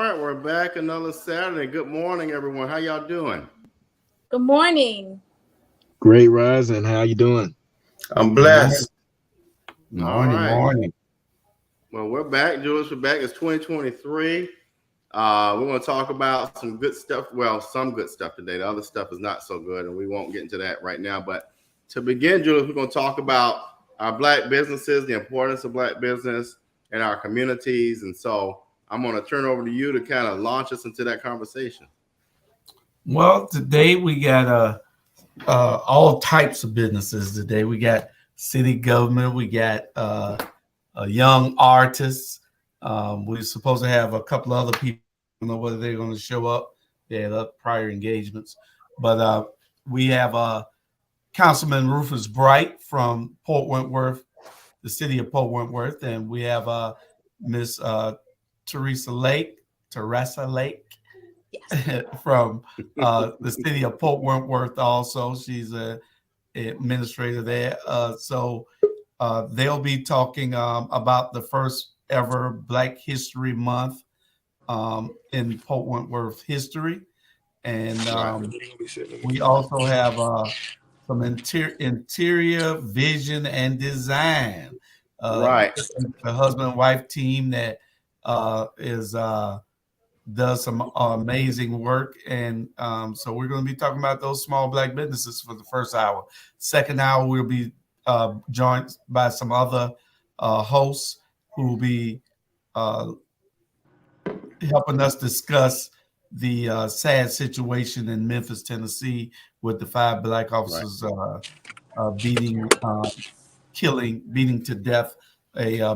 right, we're back another Saturday. Good morning, everyone. How y'all doing? Good morning. Great rising. How you doing? I'm Morning, blessed. All morning, right. morning. Well, we're back, Julius. We're back. It's 2023. We're going to talk about some good stuff. Well, some good stuff today. The other stuff is not so good, and we won't get into that right now. But to begin, Julius, we're going to talk about our Black businesses, the importance of Black business in our communities. And so I'm going to turn over to you to kind of launch us into that conversation. Well, today we got all types of businesses. Today we got city government. We got young artists. We're supposed to have a couple of other people. I don't know whether they're going to show up. They had prior engagements, but we have Councilman Rufus Bright from Port Wentworth, the city of Port Wentworth, and we have Miss Teresa Lake Yes. from the city of Port Wentworth. Also, she's a administrator there. So they'll be talking about the first ever Black History Month in Port Wentworth history, and we also have some interior vision and design. Right. The husband and wife team that is does some amazing work, and so we're going to be talking about those small Black businesses for the first hour. Second hour, we'll be joined by some other hosts who will be helping us discuss the sad situation in Memphis, Tennessee, with the 5 Black officers beating to death a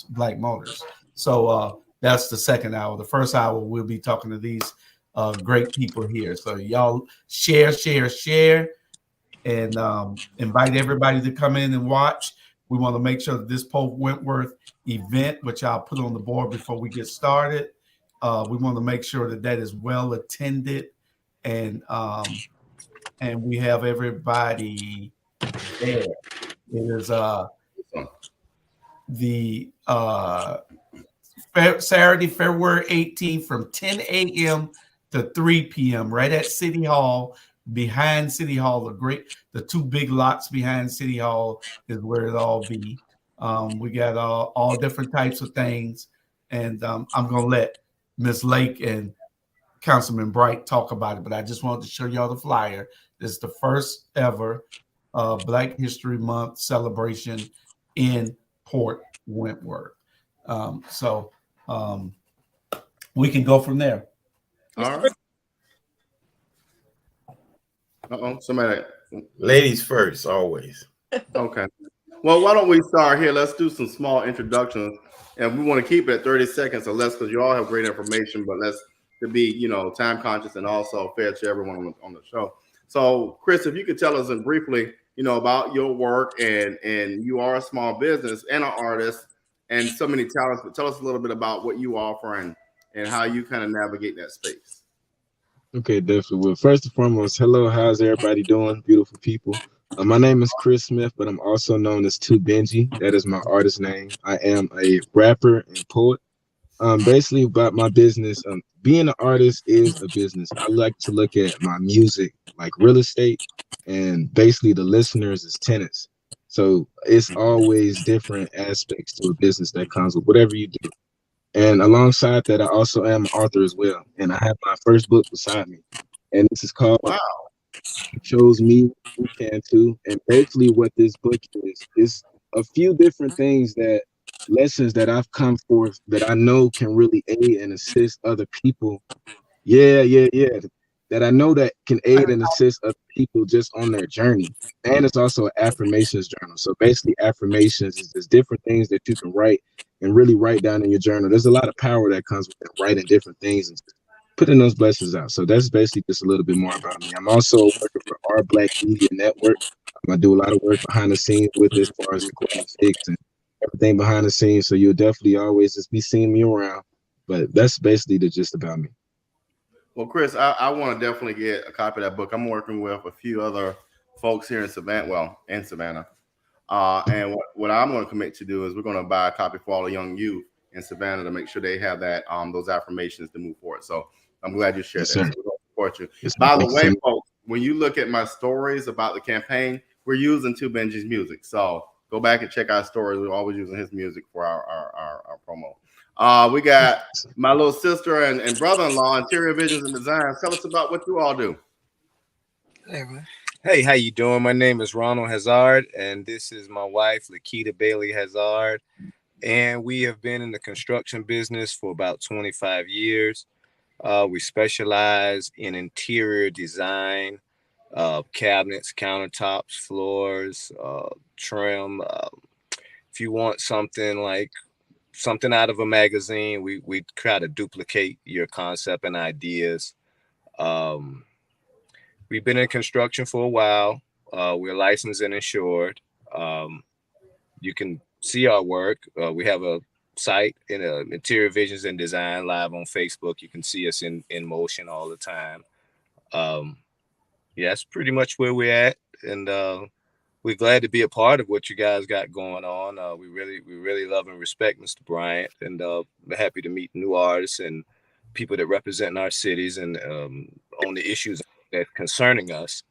Black motorist. So that's the second hour. The first hour, we'll be talking to these great people here. So y'all share, and invite everybody to come in and watch. We want to make sure that this Pope Wentworth event, which I'll put on the board before we get started, we want to make sure that is well attended, and we have everybody there. It is the Saturday, February 18th from 10 a.m. to 3 p.m. right at City Hall. Behind City Hall, the 2 big lots behind City Hall is where it all be. We got all different types of things, and I'm going to let Miss Lake and Councilman Bright talk about it, but I just wanted to show y'all the flyer. This is the first ever Black History Month celebration in Port Wentworth. So we can go from there. All right. Somebody. Ladies first, always. Okay. Well, why don't we start here? Let's do some small introductions, and we want to keep it at 30 seconds or less because you all have great information, but let's to be, time conscious and also fair to everyone on the show. So, Chris, if you could tell us briefly, about your work, and you are a small business and an artist and so many talents, but tell us a little bit about what you offer and how you kind of navigate that space. Okay, definitely. Well, first and foremost, hello. How's everybody doing? Beautiful people. My name is Chris Smith, but I'm also known as 2 Benji. That is my artist name. I am a rapper and poet. Basically, about my business, being an artist is a business. I like to look at my music like real estate, and basically the listeners as tenants. So it's always different aspects to a business that comes with whatever you do. And alongside that, I also am an author as well. And I have my first book beside me. And this is called Chose Me, You Can Too. And basically what this book is a few different things lessons that I've come forth that I know can really aid and assist other people. Yeah. That I know that can aid and assist other people just on their journey. And it's also an affirmations journal. So basically affirmations is just different things that you can write and really write down in your journal. There's a lot of power that comes with writing different things and putting those blessings out. So that's basically just a little bit more about me. I'm also working for Our Black Media Network. I do a lot of work behind the scenes with as far as recording sticks and everything behind the scenes. So you'll definitely always just be seeing me around. But that's basically the gist about me. Well, Chris, I want to definitely get a copy of that book. I'm working with a few other folks here in Savannah. And what I'm going to commit to do is we're going to buy a copy for all the young youth in Savannah to make sure they have that those affirmations to move forward. So I'm glad you shared Yes, that. sir. So we're gonna support you. Yes, By the thank you way, so much. folks, when you look at my stories about the campaign, we're using Two Benji's music. So go back and check our stories. We're always using his music for our promo. We got my little sister and brother-in-law, Interior Visions and Designs. Tell us about what you all do. Hey, how you doing? My name is Ronald Hazard, and this is my wife, Lakita Bailey Hazard. And we have been in the construction business for about 25 years. We specialize in interior design, cabinets, countertops, floors, trim. If you want something like something out of a magazine, we try to duplicate your concept and ideas. We've been in construction for a while. We're licensed and insured. You can see our work. We have a site in Interior Visions and Design live on Facebook. You can see us in motion all the time. Yeah, that's pretty much where we're at. And we're glad to be a part of what you guys got going on. We really love and respect Mr. Bryant, and we're happy to meet new artists and people that represent our cities and on the issues that's concerning us.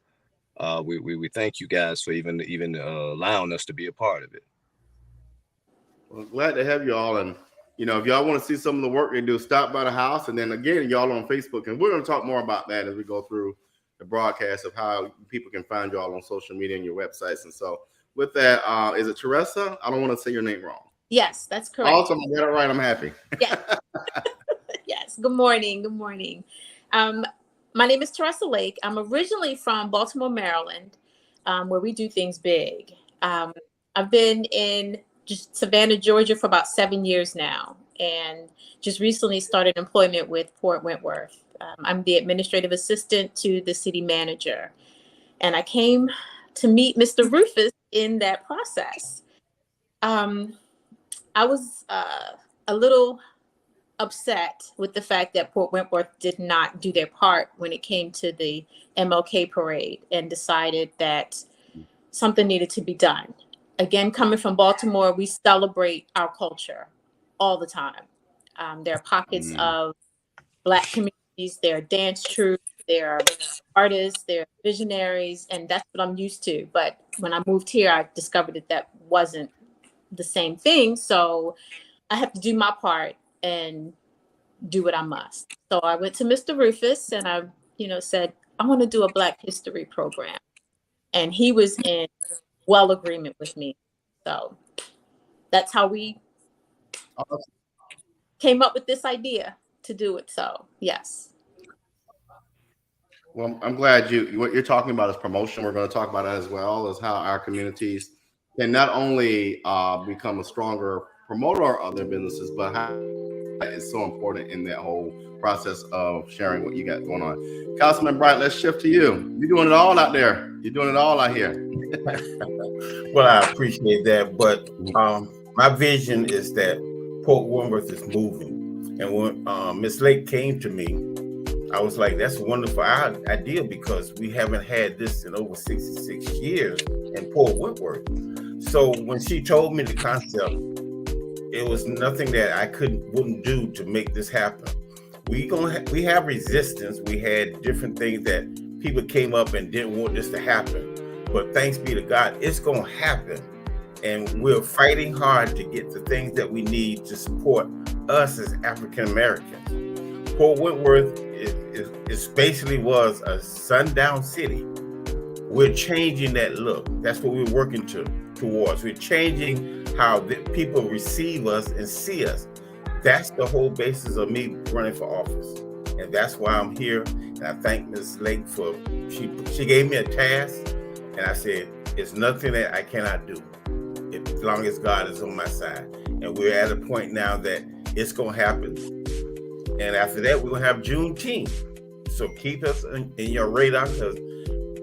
We thank you guys for even allowing us to be a part of it. Well, glad to have you all. And, you know, if y'all want to see some of the work they do, stop by the house. And then again, y'all on Facebook. And we're going to talk more about that as we go through the broadcast of how people can find y'all on social media and your websites. And so with that, is it Teresa? I don't want to say your name wrong. Yes, that's correct. Awesome. I got it right. I'm happy. Yes. Yes. Good morning. Good morning. My name is Teresa Lake. I'm originally from Baltimore, Maryland, where we do things big. I've been in just Savannah, Georgia for about 7 years now, and just recently started employment with Port Wentworth. I'm the administrative assistant to the city manager, and I came to meet Mr. Rufus in that process. I was a little upset with the fact that Port Wentworth did not do their part when it came to the MLK parade, and decided that something needed to be done. Again, coming from Baltimore, we celebrate our culture all the time. There are pockets of Black communities, there are dance troupes, there are artists, there are visionaries, and that's what I'm used to. But when I moved here, I discovered that wasn't the same thing. So I have to do my part and do what I must. So I went to Mr. Rufus and I, said, I want to do a Black History program. And he was in well agreement with me. So that's how we came up with this idea to do it. So yes. Well, I'm glad what you're talking about is promotion. We're going to talk about that as well, as how our communities can not only become a stronger promoter of their businesses, but how it's so important in that whole process of sharing what you got going on. Councilman Bright, let's shift to you. You're doing it all out there. You're doing it all out here. Well, I appreciate that, but my vision is that Port Wentworth is moving. And when Ms. Lake came to me, I was like, that's a wonderful idea, because we haven't had this in over 66 years in Port Wentworth. So when she told me the concept, it was nothing that I wouldn't do to make this happen. We have resistance. We had different things that people came up and didn't want this to happen. But thanks be to God, it's going to happen. And we're fighting hard to get the things that we need to support us as African Americans. Port Wentworth is basically was a sundown city. We're changing that look. That's what we're working towards. We're changing how people receive us and see us. That's the whole basis of me running for office. And that's why I'm here. And I thank Ms. Lake for, she gave me a task. And I said, it's nothing that I cannot do as long as God is on my side. And we're at a point now that it's going to happen. And after that, we're going to have Juneteenth. So keep us in your radar, because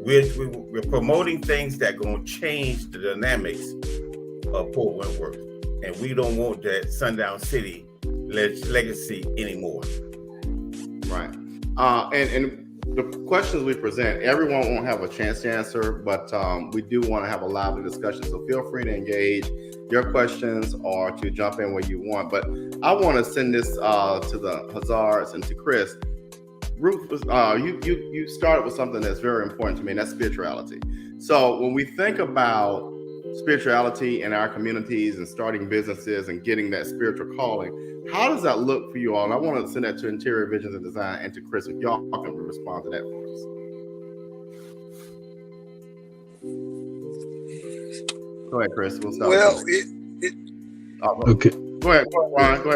we're promoting things that are going to change the dynamics of Port Wentworth. And we don't want that sundown city legacy anymore. Right. And the questions we present, everyone won't have a chance to answer, but we do want to have a lively discussion. So feel free to engage your questions or to jump in where you want. But I want to send this to the Hazards and to Chris. Ruth, you started with something that's very important to me, and that's spirituality. So when we think about spirituality in our communities and starting businesses and getting that spiritual calling, how does that look for you all? And I want to send that to Interior Visions and Design and to Chris, if y'all can respond to that for us. Go ahead, Chris. We'll start. Well, Okay. Go ahead,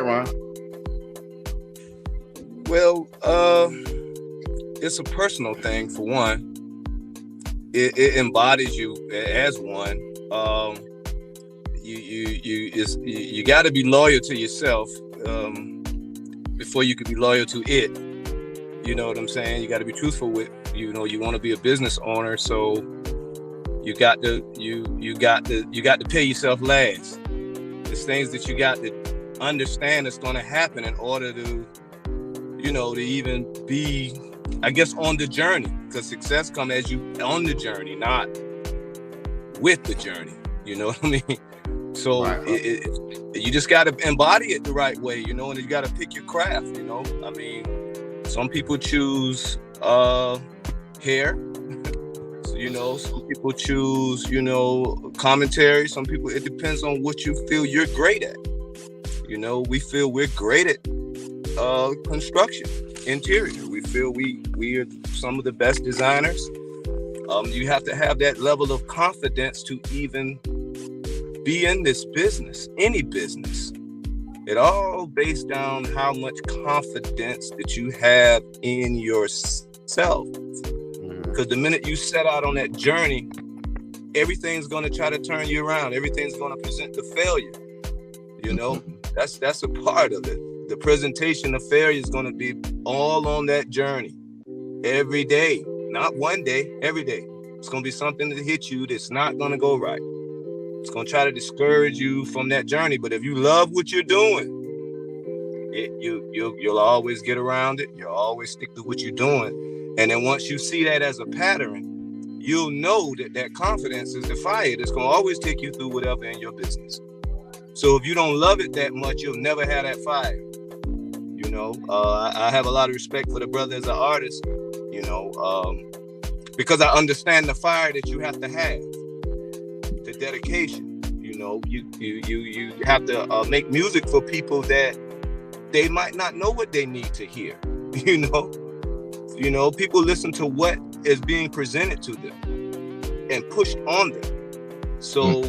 Ron. Well, it's a personal thing for one. It embodies you as one. You got to be loyal to yourself before you can be loyal to it. You know what I'm saying? You got to be truthful with, you want to be a business owner, so you got to pay yourself last. There's things that you got to understand that's going to happen in order to, to even be, I guess, on the journey, because success comes as you on the journey, not with the journey. You know what I mean? So right. You just got to embody it the right way, and you got to pick your craft. I mean, some people choose hair. Some people choose, commentary. Some people, it depends on what you feel you're great at. We feel we're great at construction, interior. We feel we are some of the best designers. You have to have that level of confidence to even be in this business, any business. It all based on how much confidence that you have in yourself. Because the minute you set out on that journey, everything's going to try to turn you around. Everything's going to present the failure. That's a part of it. The presentation of failure is going to be all on that journey every day, not one day, every day. It's going to be something that hits you that's not going to go right. It's going to try to discourage you from that journey. But if you love what you're doing, you'll always get around it. You'll always stick to what you're doing. And then once you see that as a pattern, you'll know that confidence is the fire that's going to always take you through whatever in your business. So if you don't love it that much, you'll never have that fire. I have a lot of respect for the brother as an artist, because I understand the fire that you have to have, the dedication. You have to make music for people that they might not know what they need to hear. People listen to what is being presented to them and pushed on them. So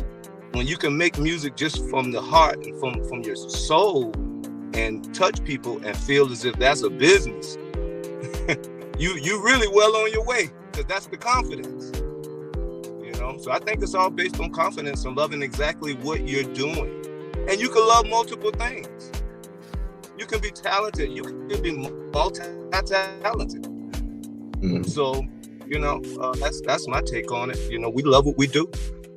when you can make music just from the heart and from your soul and touch people and feel as if that's a business, you really well on your way, because that's the confidence. So I think it's all based on confidence and loving exactly what you're doing. And you can love multiple things. You can be talented. You can be multi-talented. So, that's my take on it. We love what we do.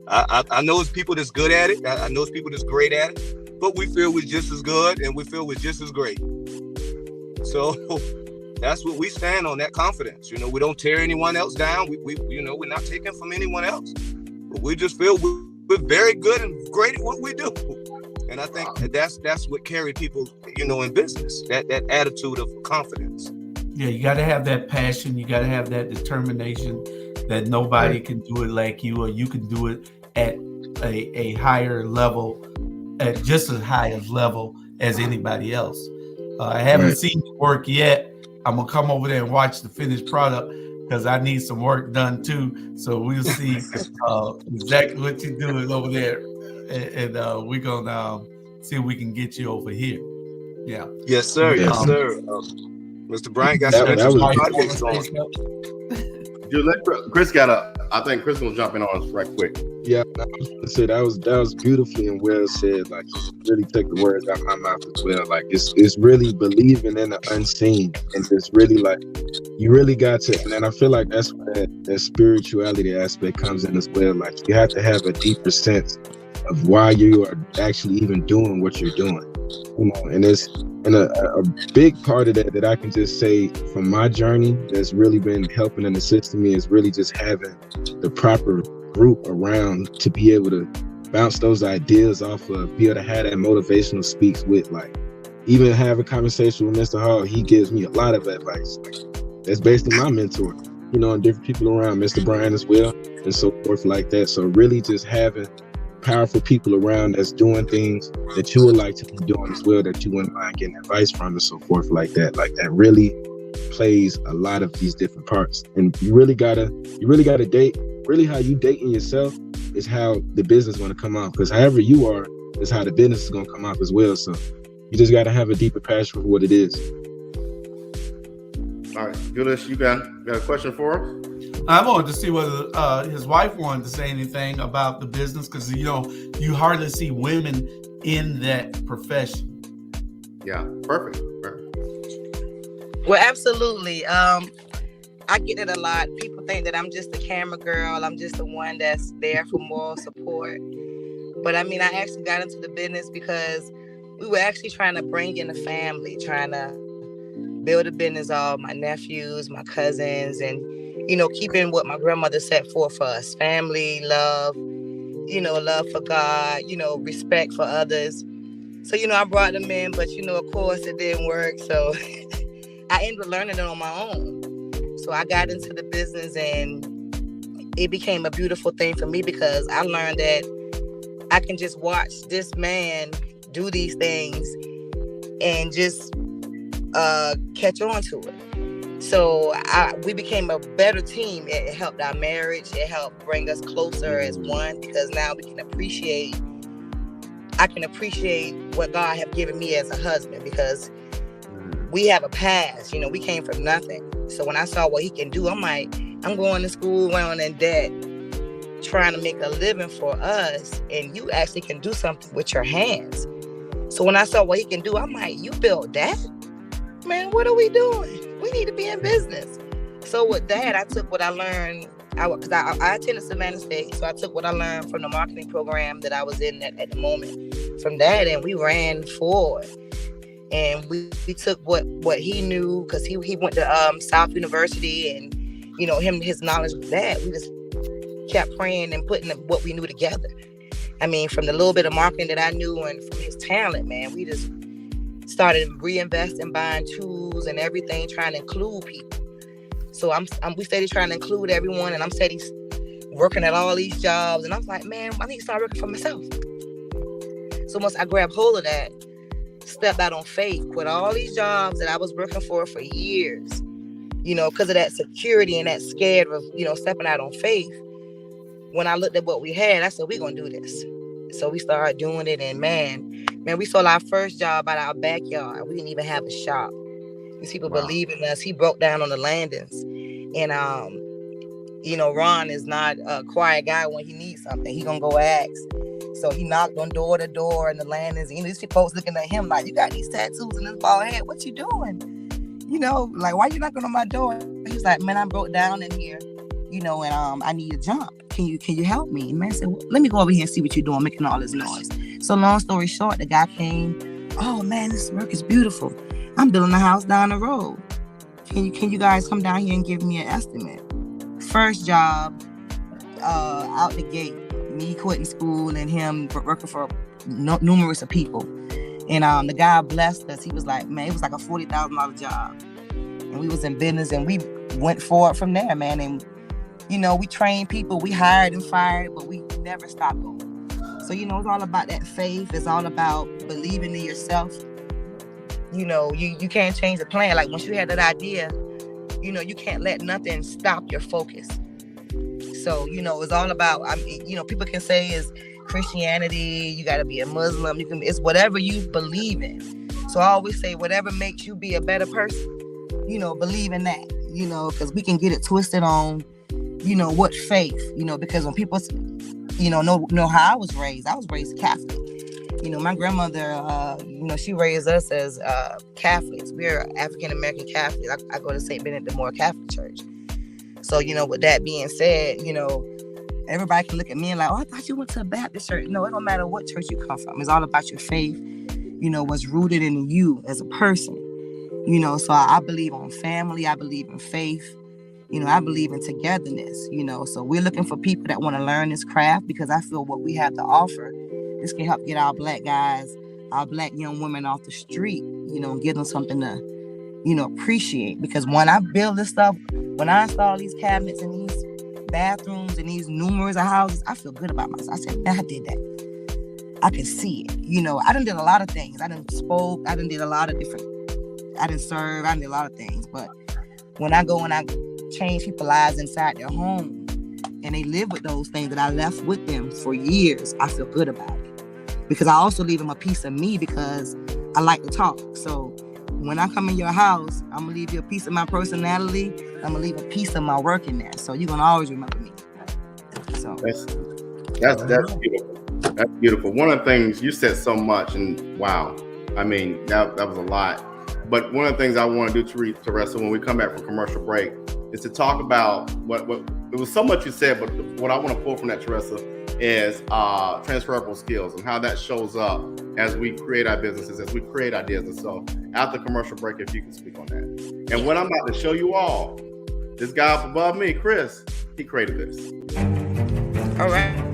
I know it's people that's good at it. I know it's people that's great at it. But we feel we're just as good and we feel we're just as great. So that's what we stand on, that confidence. We don't tear anyone else down. We're not taking from anyone else. But we just feel we're very good and great at what we do. And I think that's what carry people, in business, that attitude of confidence. Yeah, you got to have that passion. You got to have that determination that nobody can do it like you, or you can do it at a higher level, at just as high a level as anybody else. I haven't seen the work yet. I'm going to come over there and watch the finished product, because I need some work done too. So we'll see exactly what you're doing over there. And we're going to see if we can get you over here. Yeah. Yes, sir. Yes, sir. Mr. Bryant got some projects on. Chris I think Chris will jump in on us right quick. Yeah, I was gonna say that was beautifully and well said. Like, you really took the words out of my mouth as well. Like, it's really believing in the unseen, and it's really like you really got to. And then I feel like that's where that spirituality aspect comes in as well. Like, you have to have a deeper sense of why you are actually even doing what you're doing. And And a big part of that I can just say from my journey that's really been helping and assisting me is really just having the proper group around to be able to bounce those ideas off of, be able to have that motivational speaks with, like even have a conversation with Mr. Hall. He gives me a lot of advice. That's basically my mentor, you know, and different people around, Mr. Brian as well, and so forth like that. So really just having powerful people around that's doing things that you would like to be doing as well, that you wouldn't mind getting advice from and so forth like that. Like that really plays a lot of these different parts. And you really gotta date. Really how you dating yourself is how the business is gonna come out. Because however you are is how the business is gonna come out as well. So you just gotta have a deeper passion for what it is. All right, Julius, you got a question for us? I wanted to see whether his wife wanted to say anything about the business, because you know you hardly see women in that profession. Yeah, perfect. Well, absolutely. I get it a lot. People think that I'm just a camera girl. I'm just the one that's there for moral support. But I mean, I actually got into the business because we were actually trying to bring in a family, trying to build a business of my nephews, my cousins, and, you know, keeping what my grandmother set forth for us: family, love, you know, love for God, you know, respect for others. So, you know, I brought them in, but, you know, of course it didn't work. So I ended up learning it on my own. So I got into the business and it became a beautiful thing for me, because I learned that I can just watch this man do these things and just catch on to it. So we became a better team. It helped our marriage. It helped bring us closer as one, because now I can appreciate what God have given me as a husband, because we have a past, you know, we came from nothing. So when I saw what he can do, I'm like, I'm going to school, going in debt, trying to make a living for us, and you actually can do something with your hands. So when I saw what he can do, I'm like, you built that? Man, what are we doing? We need to be in business. So with that, I took what I learned, because I attended Savannah State, so I took what I learned from the marketing program that I was in at the moment from that, and we ran forward. And we took what he knew, because he went to South University, and, you know, his knowledge of that, we just kept praying and putting what we knew together. I mean, from the little bit of marketing that I knew and from his talent, man, we just started reinvesting, buying tools and everything, trying to include people. So we steady trying to include everyone, and I'm steady working at all these jobs. And I was like, man, I need to start working for myself. So once I grabbed hold of that, stepped out on faith, quit all these jobs that I was working for years, you know, because of that security and that scared of, you know, stepping out on faith. When I looked at what we had, I said, we're going to do this. So we started doing it, and man, we sold our first job out of our backyard. We didn't even have a shop. These people believe in us. He broke down on the landings. And, you know, Ron is not a quiet guy. When he needs something, he going to go ask. So he knocked on door to door in the landings. You know, these folks looking at him like, you got these tattoos in this bald head. What you doing? You know, like, why you knocking on my door? He's like, man, I broke down in here, you know, and I need a jump. Can you help me? And man said, well, let me go over here and see what you're doing, making all this noise. So long story short, the guy came. Oh man, this work is beautiful. I'm building a house down the road. Can you guys come down here and give me an estimate? First job, out the gate, me quitting school and him working for numerous of people. And the guy blessed us. He was like, man, it was like a $40,000 job. And we was in business, and we went forward from there, man. And, you know, we trained people, we hired and fired, but we never stopped going. So, you know, it's all about that faith. It's all about believing in yourself. You know, you can't change the plan. Like, once you had that idea, you know, you can't let nothing stop your focus. So, you know, it's all about, you know, people can say it's Christianity, you got to be a Muslim, it's whatever you believe in. So I always say, whatever makes you be a better person, you know, believe in that, you know, because we can get it twisted on, you know, what faith, you know, because when people, you know how I was raised Catholic. You know, my grandmother, you know, she raised us as Catholics. We're African-American Catholics. I go to St. Benedict the Moore Catholic Church. So, you know, with that being said, you know, everybody can look at me and like, oh, I thought you went to a Baptist church. No, it don't matter what church you come from. It's all about your faith, you what's rooted in you as a person. So I believe on family. I believe in faith. I believe in togetherness. So we're looking for people that want to learn this craft, because I feel what we have to offer, this can help get our Black guys, our Black young women off the street, and give them something to, appreciate. Because when I build this stuff, when I install these cabinets in these bathrooms and these numerous houses, I feel good about myself. I said, man, I did that. I can see it. I done did a lot of things. I done spoke. I done did a lot of different. I done serve. I done did a lot of things. But when I go and I change people's lives inside their home, and they live with those things that I left with them for years, I feel good about it. Because I also leave them a piece of me, because I like to talk. So when I come in your house, I'm gonna leave you a piece of my personality. I'm gonna leave a piece of my work in there. So you're gonna always remember me. So that's beautiful. That's beautiful. One of the things you said so much, and wow, I mean that was a lot. But one of the things I want to do, Teresa, when we come back from commercial break, is to talk about what it was so much you said, but what I want to pull from that, Teresa, is transferable skills and how that shows up as we create our businesses, as we create ideas. And so after commercial break, if you can speak on that. And what I'm about to show you all, this guy up above me, Chris, he created this. all right.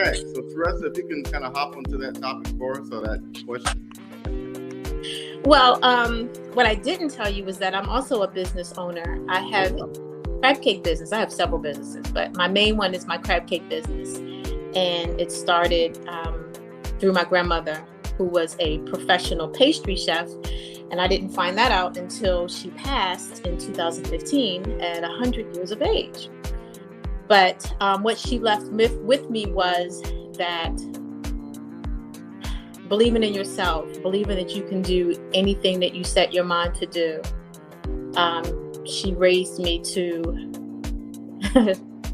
back. So Teresa, if you can kind of hop onto that topic for us, or that question. Well, what I didn't tell you was that I'm also a business owner. I have a crab cake business. I have several businesses, but my main one is my crab cake business. And it started through my grandmother, who was a professional pastry chef. And I didn't find that out until she passed in 2015 at 100 years of age. But what she left with me was that believing in yourself, believing that you can do anything that you set your mind to do. She raised me to,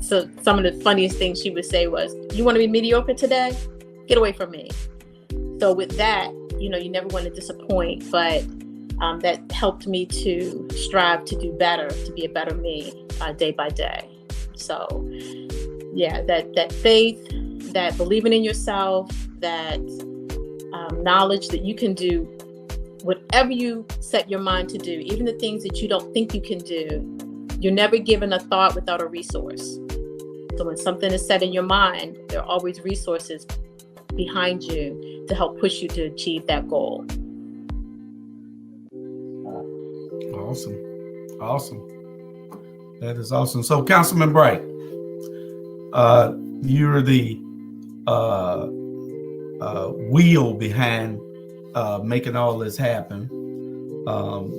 so some of the funniest things she would say was, you want to be mediocre today? Get away from me. So with that, you know, you never want to disappoint, but that helped me to strive to do better, to be a better me day by day. So yeah, that faith, that believing in yourself, that knowledge that you can do whatever you set your mind to do, even the things that you don't think you can do. You're never given a thought without a resource. So when something is set in your mind, there are always resources behind you to help push you to achieve that goal. Awesome. That is awesome. So, Councilman Bright, you're the wheel behind making all this happen.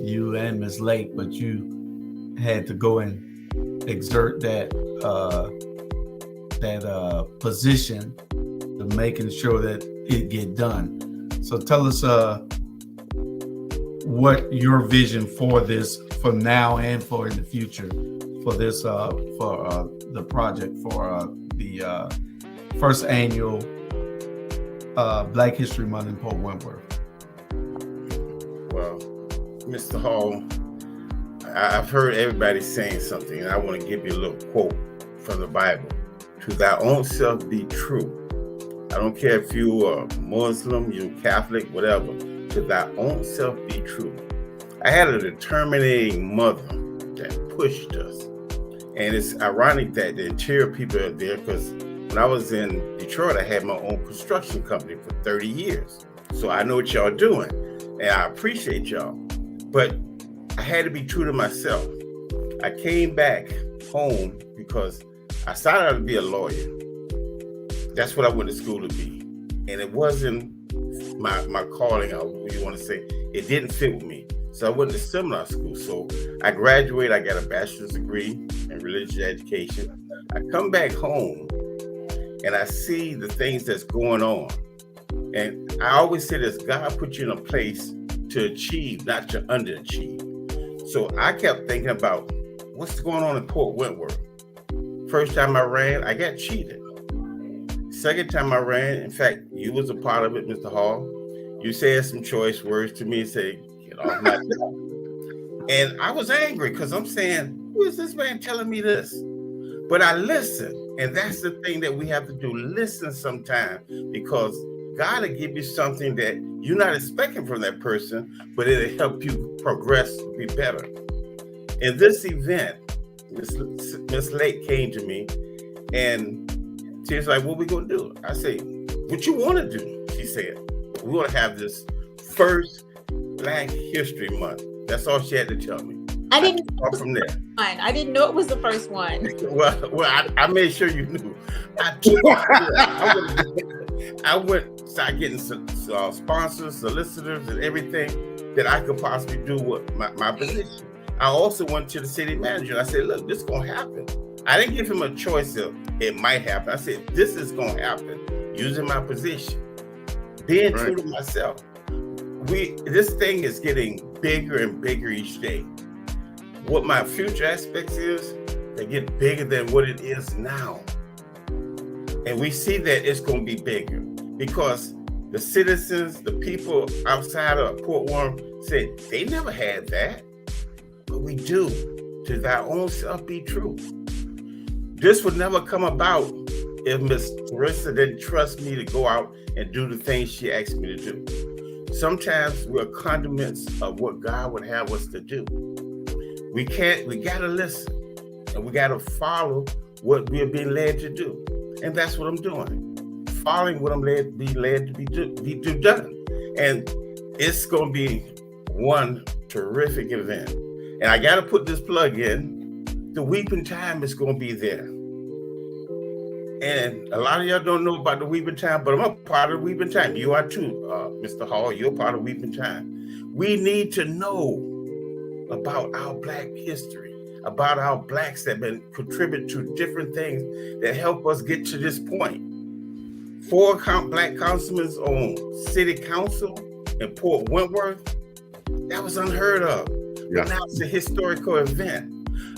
You and Ms. Lake, but you had to go and exert that position of making sure that it get done. So tell us what your vision for this, for now and for in the future, for this for the project for the first annual Black History Month in Port Wentworth. Well, Mr. Hall, I've heard everybody saying something, and I want to give you a little quote from the Bible. To thy own self be true. I don't care if you are Muslim, you Catholic, whatever. To thy own self be true. I had a determining mother that pushed us. And it's ironic that the interior people are there, because when I was in Detroit, I had my own construction company for 30 years. So I know what y'all doing, and I appreciate y'all. But I had to be true to myself. I came back home because I started out to be a lawyer. That's what I went to school to be. And it wasn't my calling, or what you want to say. It didn't fit with me. So I went to seminar school. So I graduated, I got a bachelor's degree in religious education. I come back home and I see the things that's going on. And I always say this, God put you in a place to achieve, not to underachieve. So I kept thinking about what's going on in Port Wentworth. First time I ran, I got cheated. Second time I ran, in fact, you was a part of it, Mr. Hall. You said some choice words to me and said, get off my job. And I was angry because I'm saying, who is this man telling me this? But I listened. And that's the thing that we have to do, listen sometimes, because God will give you something that you're not expecting from that person, but it'll help you progress to be better. In this event, Miss Lake came to me and she was like, what we gonna do? I said, what you wanna do? She said, we wanna have this first Black History Month. That's all she had to tell me. I didn't know from there. I didn't know it was the first one. Well, I made sure you knew. I went, started getting sponsors, solicitors, and everything that I could possibly do with my position. I also went to the city manager. I said, look, this is going to happen. I didn't give him a choice of it might happen. I said, this is going to happen using my position, being true to myself. This thing is getting bigger and bigger each day. What my future aspects is, they get bigger than what it is now. And we see that it's going to be bigger because the citizens, the people outside of Port Warren said they never had that. But we do. To thy own self be true. This would never come about if Miss Teresa didn't trust me to go out and do the things she asked me to do. Sometimes we're condiments of what God would have us to do. We gotta listen and we gotta follow what we're being led to do. And that's what I'm doing. Following what I'm being led to be done. And it's gonna be one terrific event. And I gotta put this plug in. The Weeping Time is gonna be there. And a lot of y'all don't know about the Weeping Time, but I'm a part of the Weeping Time. You are too, Mr. Hall, you're part of Weeping Time. We need to know about our Black history, about our Blacks that have been contributed to different things that help us get to this point. 4 Black councilmen on city council in Port Wentworth, that was unheard of. Yeah. But now it's a historical event.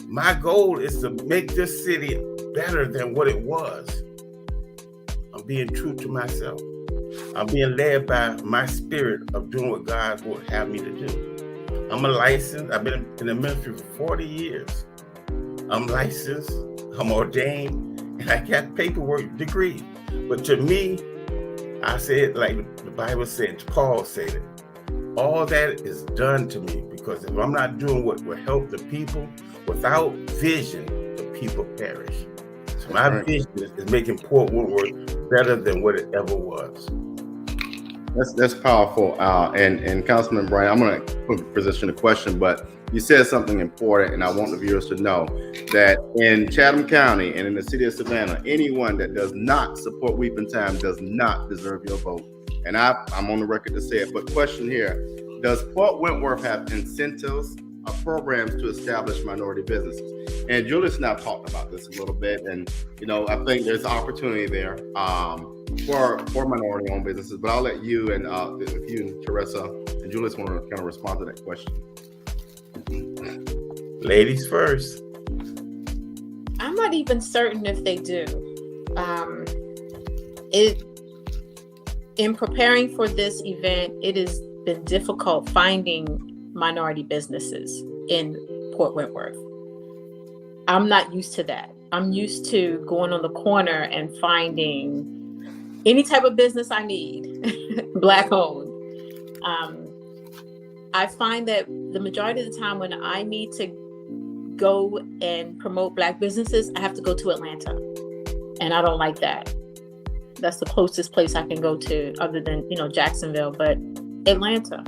My goal is to make this city better than what it was. I'm being true to myself. I'm being led by my spirit of doing what God would have me to do. I'm a licensed, I've been in the ministry for 40 years. I'm licensed, I'm ordained, and I got paperwork degree. But to me, I said, like the Bible said, Paul said it, all that is done to me because if I'm not doing what will help the people, without vision, the people perish. So my vision is making Port Wentworth better than what it ever was. That's powerful. And Councilman Brian, I'm going to position a question, but you said something important, and I want the viewers to know that in Chatham County and in the city of Savannah, anyone that does not support Weeping Time does not deserve your vote. And I'm on the record to say it. But question here, does Port Wentworth have incentives or programs to establish minority businesses? And Julius and I talked about this a little bit, and I think there's opportunity there for minority-owned businesses. But I'll let you and if you, Teresa, and Julius want to kind of respond to that question. Ladies first. I'm not even certain if they do. In preparing for this event, it has been difficult finding minority businesses in Port Wentworth. I'm not used to that. I'm used to going on the corner and finding any type of business I need, Black owned. I find that the majority of the time when I need to go and promote Black businesses, I have to go to Atlanta. And I don't like that. That's the closest place I can go to other than, Jacksonville, but Atlanta.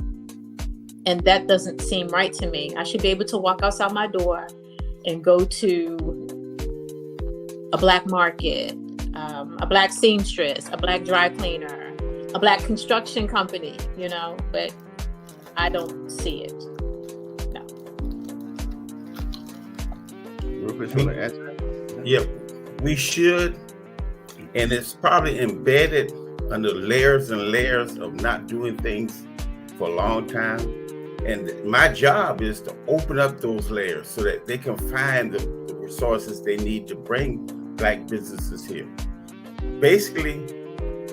And that doesn't seem right to me. I should be able to walk outside my door and go to a black market, a black seamstress, a black dry cleaner, a black construction company, but I don't see it. No. Yep, we should. And it's probably embedded under layers and layers of not doing things for a long time. And my job is to open up those layers so that they can find the resources they need to bring black businesses here. Basically,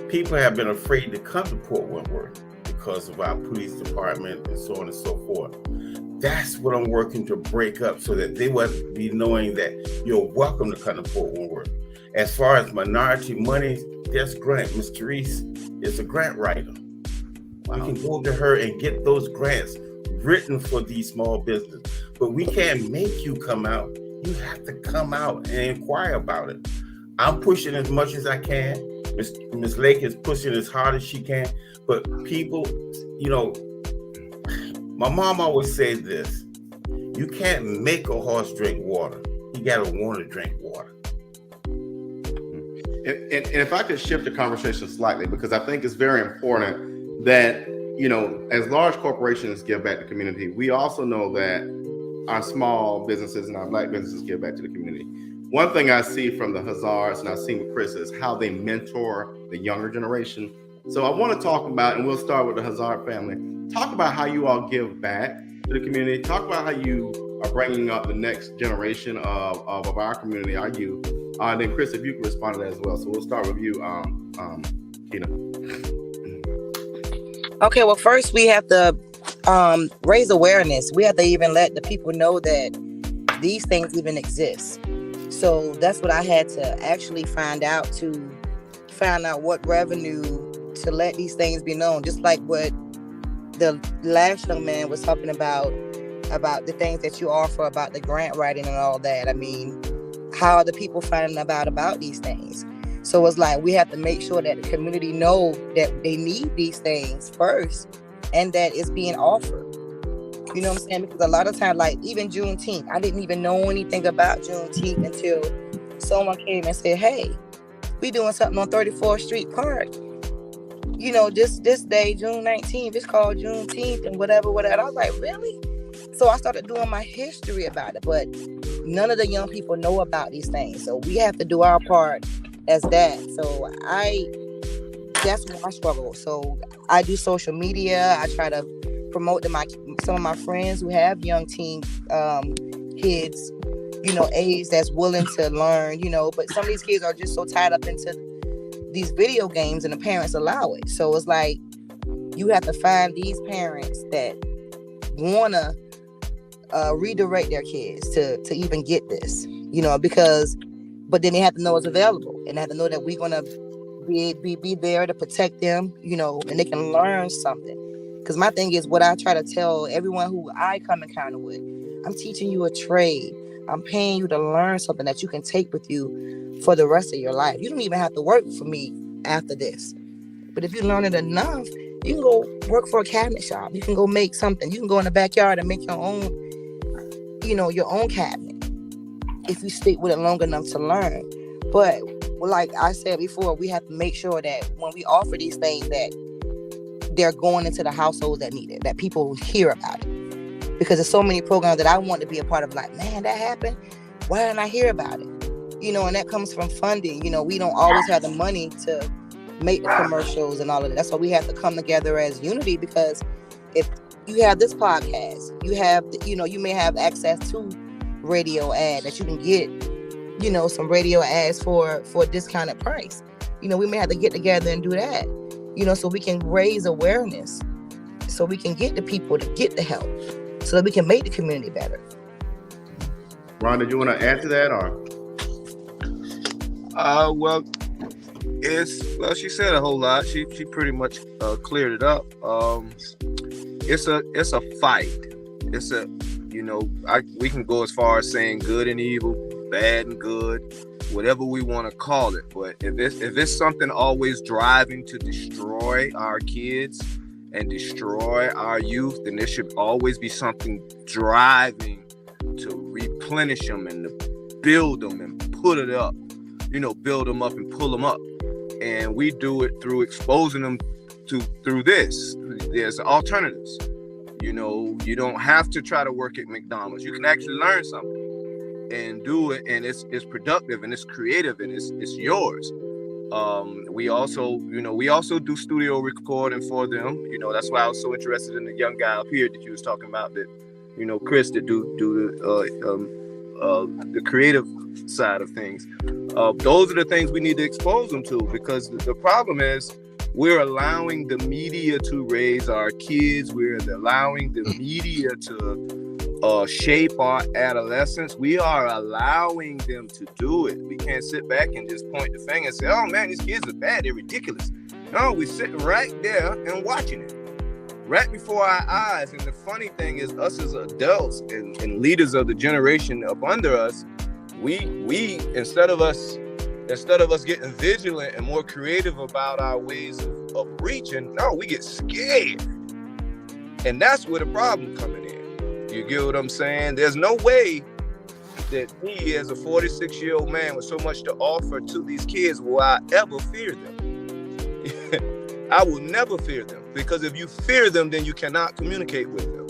people have been afraid to come to Port Wentworth because of our police department and so on and so forth. That's what I'm working to break up so that they would be knowing that you're welcome to come to Port Wentworth. As far as minority money, there's grant. Ms. Therese is a grant writer. Wow. We can go to her and get those grants written for these small businesses. But we can't make you come out. You have to come out and inquire about it. I'm pushing as much as I can. Ms. Lake is pushing as hard as she can. But people, my mom always said this: you can't make a horse drink water. You gotta want to drink water. And if I could shift the conversation slightly, because I think it's very important that, as large corporations give back to the community, we also know that our small businesses and our black businesses give back to the community. One thing I see from the Hazards, and I've seen with Chris, is how they mentor the younger generation. So I want to talk about, and we'll start with the Hazard family, talk about how you all give back to the community. Talk about how you are bringing up the next generation of our community, our youth. And then Chris, if you can respond to that as well. So we'll start with you, Keena. Okay, well, first we have to raise awareness. We have to even let the people know that these things even exist. So that's what I had to actually find out what revenue to let these things be known. Just like what the last young man was talking about the things that you offer, about the grant writing and all that. I mean, how are the people finding about these things? So it's like we have to make sure that the community know that they need these things first and that it's being offered. You know what I'm saying? Because a lot of times, like even Juneteenth, I didn't even know anything about Juneteenth until someone came and said, hey, we doing something on 34th Street Park. This day, June 19th, it's called Juneteenth and whatever. I was like, really? So I started doing my history about it, but none of the young people know about these things. So we have to do our part as that. So that's where I struggle. So I do social media. I try to promote to some of my friends who have young teen kids, age that's willing to learn, but some of these kids are just so tied up into these video games and the parents allow it. So it's like, you have to find these parents that want to redirect their kids to even get this, but then they have to know it's available and they have to know that we're going to be there to protect them, and they can learn something. Because my thing is, what I try to tell everyone who I come encounter with, I'm teaching you a trade. I'm paying you to learn something that you can take with you for the rest of your life. You don't even have to work for me after this. But if you learn it enough, you can go work for a cabinet shop. You can go make something. You can go in the backyard and make your own, your own cabinet if you stick with it long enough to learn. But like I said before, we have to make sure that when we offer these things that they're going into the households that need it, that people hear about it. Because there's so many programs that I want to be a part of, like, man, that happened. Why didn't I hear about it? And that comes from funding. We don't always have the money to make the commercials and all of that. That's why we have to come together as unity, because if you have this podcast, you have, you may have access to radio ad that you can get, some radio ads for a discounted price. We may have to get together and do that, so we can raise awareness, so we can get the people to get the help, so that we can make the community better. Ron, did you want to add to that, or? She said a whole lot. She pretty much cleared it up. It's a fight. We can go as far as saying good and evil, bad and good. whatever we want to call it. But if it's something always driving to destroy our kids and destroy our youth, then there should always be something driving to replenish them and to build them and put it up, build them up and pull them up. And we do it through exposing them through this. There's alternatives. You don't have to try to work at McDonald's. You can actually learn something and do it, and it's productive and it's creative and it's yours. We also do studio recording for them. That's why I was so interested in the young guy up here that you was talking about, that Chris, that do the creative side of things. Those are the things we need to expose them to, because the problem is we're allowing the media to raise our kids. We're allowing the media to shape our adolescence. We are allowing them to do it. We can't sit back and just point the finger and say, oh man, these kids are bad, they're ridiculous. No, we're sitting right there and watching it right before our eyes. And the funny thing is, us as adults and leaders of the generation up under us, we instead of us getting vigilant and more creative about our ways of reaching, no, we get scared. And that's where the problem coming in. You get what I'm saying? There's no way that me, as a 46-year-old man with so much to offer to these kids, will I ever fear them. I will never fear them, because if you fear them, then you cannot communicate with them.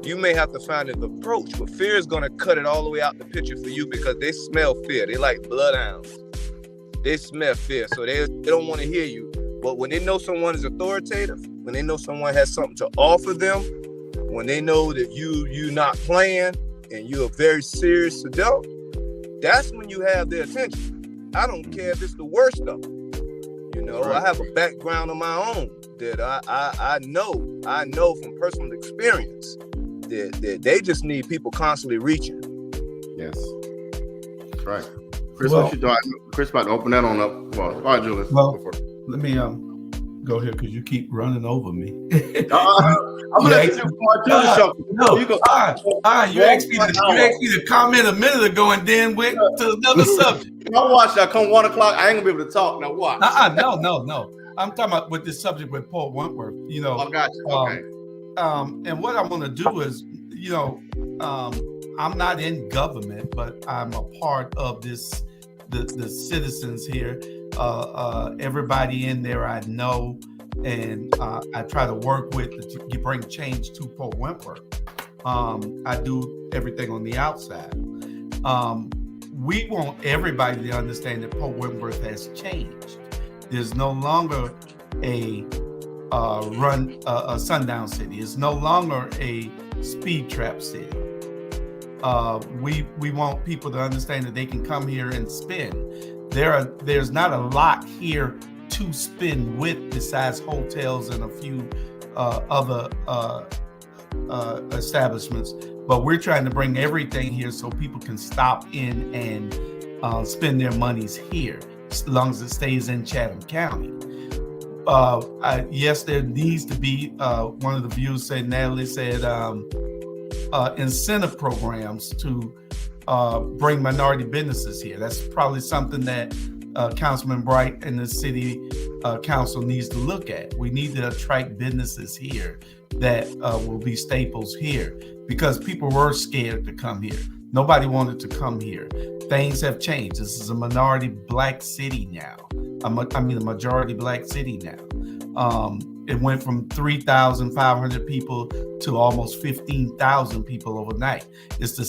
You may have to find an approach, but fear is going to cut it all the way out the picture for you, because they smell fear. They like bloodhounds. They smell fear, so they don't want to hear you. But when they know someone is authoritative, when they know someone has something to offer them, when they know that you're not playing and you're a very serious adult, that's when you have their attention. I don't care if it's the worst of them. I have a background of my own that I know from personal experience that they just need people constantly reaching. Yes, that's right. Chris, what you doing? Chris about to open that on up. Well, all right, Julius. Well, let me go here, because you keep running over me. I'm gonna let you do the show. No, you asked me to comment a minute ago, and then went to another subject. I watch that. Come 1 o'clock, I ain't gonna be able to talk. Now watch. No. I'm talking about with this subject with Paul Wentworth. I got you. Okay. And what I want to do is, I'm not in government, but I'm a part of this, the citizens here. Everybody in there I know, and I try to work with to bring change to Paul Wentworth. I do everything on the outside. We want everybody to understand that Paul Wentworth has changed. There's no longer a sundown city. It's no longer a speed trap city. We want people to understand that they can come here and spend. There's not a lot here to spend with besides hotels and a few other establishments. But we're trying to bring everything here so people can stop in and spend their monies here, as long as it stays in Chatham County. Yes, there needs to be, one of the viewers said, Natalie said, incentive programs to bring minority businesses here. That's probably something that Councilman Bright and the city council needs to look at. We need to attract businesses here that will be staples here, because people were scared to come here. Nobody wanted to come here. Things have changed. This is a minority black city now. A majority black city now. It went from 3,500 people to almost 15,000 people overnight. It's the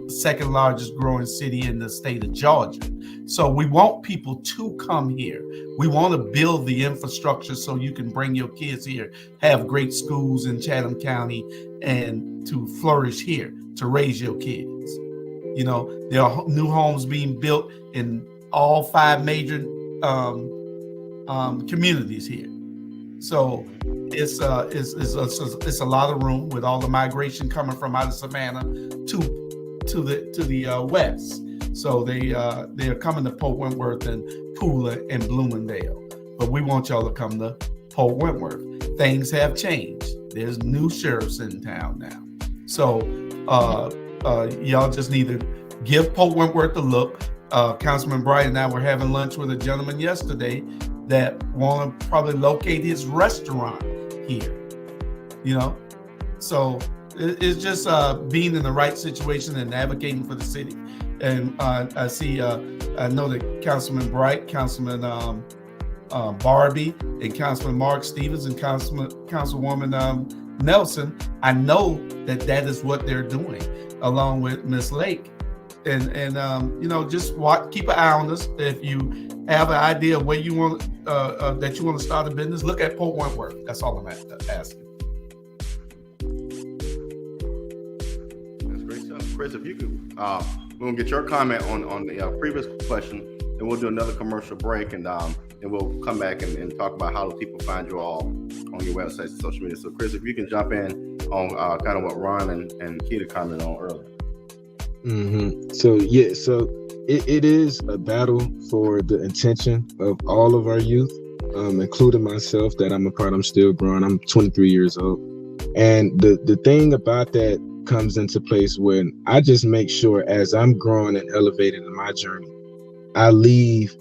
second largest growing city in the state of Georgia. So we want people to come here. We want to build the infrastructure so you can bring your kids here, have great schools in Chatham County, and to flourish here, to raise your kids. There are new homes being built in all 5 major communities here. So it's a lot of room, with all the migration coming from out of Savannah to the west. So they're coming to Port Wentworth and Pooler and Bloomingdale. But we want y'all to come to Port Wentworth. Things have changed. There's new sheriffs in town now. So y'all just need to give Port Wentworth a look. Councilman Bright and I were having lunch with a gentleman yesterday that want to probably locate his restaurant here, you know? So it's just being in the right situation and advocating for the city. And I know that Councilman Bright, Councilman Barbie, and Councilman Mark Stevens, and Councilwoman Nelson, I know that is what they're doing, along with Ms. Lake. And you know, just keep an eye on us. If you have an idea of where you want that you want to start a business, look at Port Wentworth. That's all I'm asking. That's great stuff, Chris. If you could, we're gonna get your comment on the previous question, and we'll do another commercial break, and we'll come back and talk about how do people find you all on your websites and social media. So, Chris, if you can jump in on kind of what Ron and Keita commented on earlier. So it is a battle for the intention of all of our youth, including myself, that I'm a part. I'm still growing. I'm 23 years old, and the thing about that comes into place when I just make sure, as I'm growing and elevating in my journey, I leave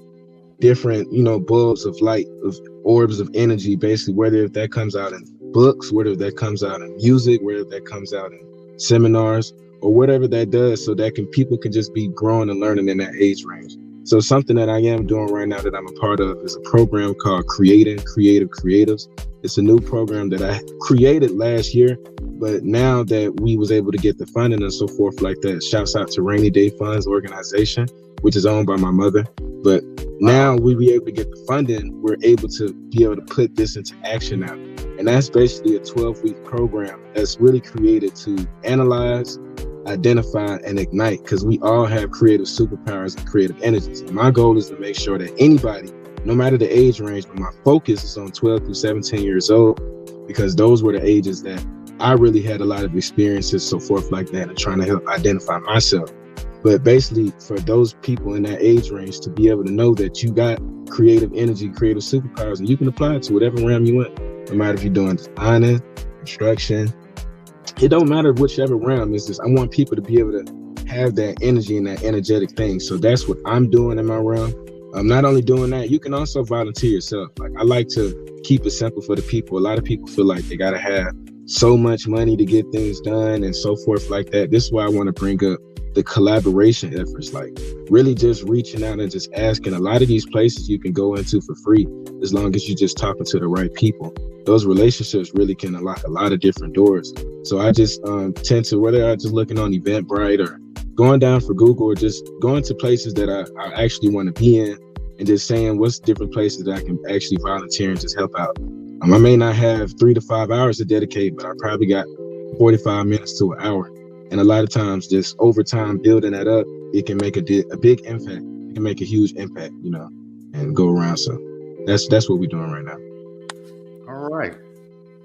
different, you know, bulbs of light, of orbs of energy, basically, whether if that comes out in books, whether that comes out in music, whether that comes out in seminars, or whatever that does, so that people can just be growing and learning in that age range. So something that I am doing right now that I'm a part of is a program called Creating Creative Creatives. It's a new program that I created last year, but now that we was able to get the funding and so forth like that, shouts out to Rainy Day Funds organization, which is owned by my mother. But now we be able to get the funding, we're able to put this into action now. And that's basically a 12-week program that's really created to analyze, identify, and ignite, because we all have creative superpowers and creative energies. And my goal is to make sure that anybody, no matter the age range, but my focus is on 12 through 17 years old, because those were the ages that I really had a lot of experiences, so forth like that, and trying to help identify myself. But basically, for those people in that age range to be able to know that you got creative energy, creative superpowers, and you can apply it to whatever realm you want, no matter if you're doing designing, construction, it don't matter whichever realm. It's just I want people to be able to have that energy and that energetic thing. So that's what I'm doing in my realm. I'm not only doing that, you can also volunteer yourself. Like, I like to keep it simple for the people. A lot of people feel like they gotta have so much money to get things done and so forth like that. This is why I want to bring up the collaboration efforts, like really just reaching out and just asking. A lot of these places you can go into for free as long as you're just talking to the right people. Those relationships really can unlock a lot of different doors. So I just tend to, whether I'm just looking on Eventbrite or going down for Google, or just going to places that I actually want to be in, and just saying what's different places that I can actually volunteer and just help out. I may not have 3 to 5 hours to dedicate, but I probably got 45 minutes to an hour. And a lot of times, just over time, building that up, it can make a big impact. It can make a huge impact, you know, and go around. So that's what we're doing right now. All right.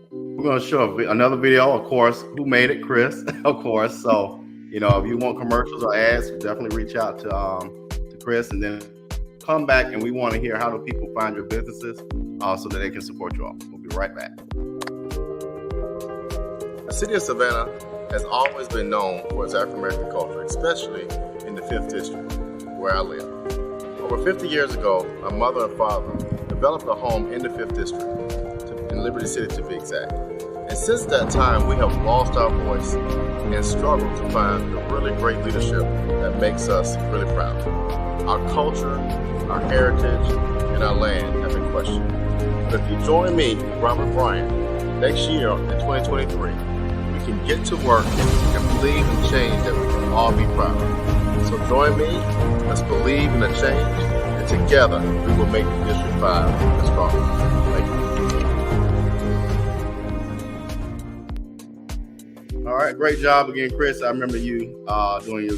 We're going to show another video, of course. Who made it? Chris, of course. So, you know, if you want commercials or ads, definitely reach out to Chris, and then come back, and we want to hear how do people find your businesses so that they can support you all. We'll be right back. The city of Savannah has always been known for its African-American culture, especially in the 5th District, where I live. Over 50 years ago, my mother and father developed a home in the 5th District, in Liberty City to be exact. And since that time, we have lost our voice and struggled to find the really great leadership that makes us really proud. Our culture, our heritage, and our land have been questioned. But if you join me, Robert Bryant, next year in 2023, we can get to work and believe in change that we can all be proud of. So join me, let's believe in the change, and together we will make District 5 stronger. Thank you. All right, great job again, Chris. I remember you doing your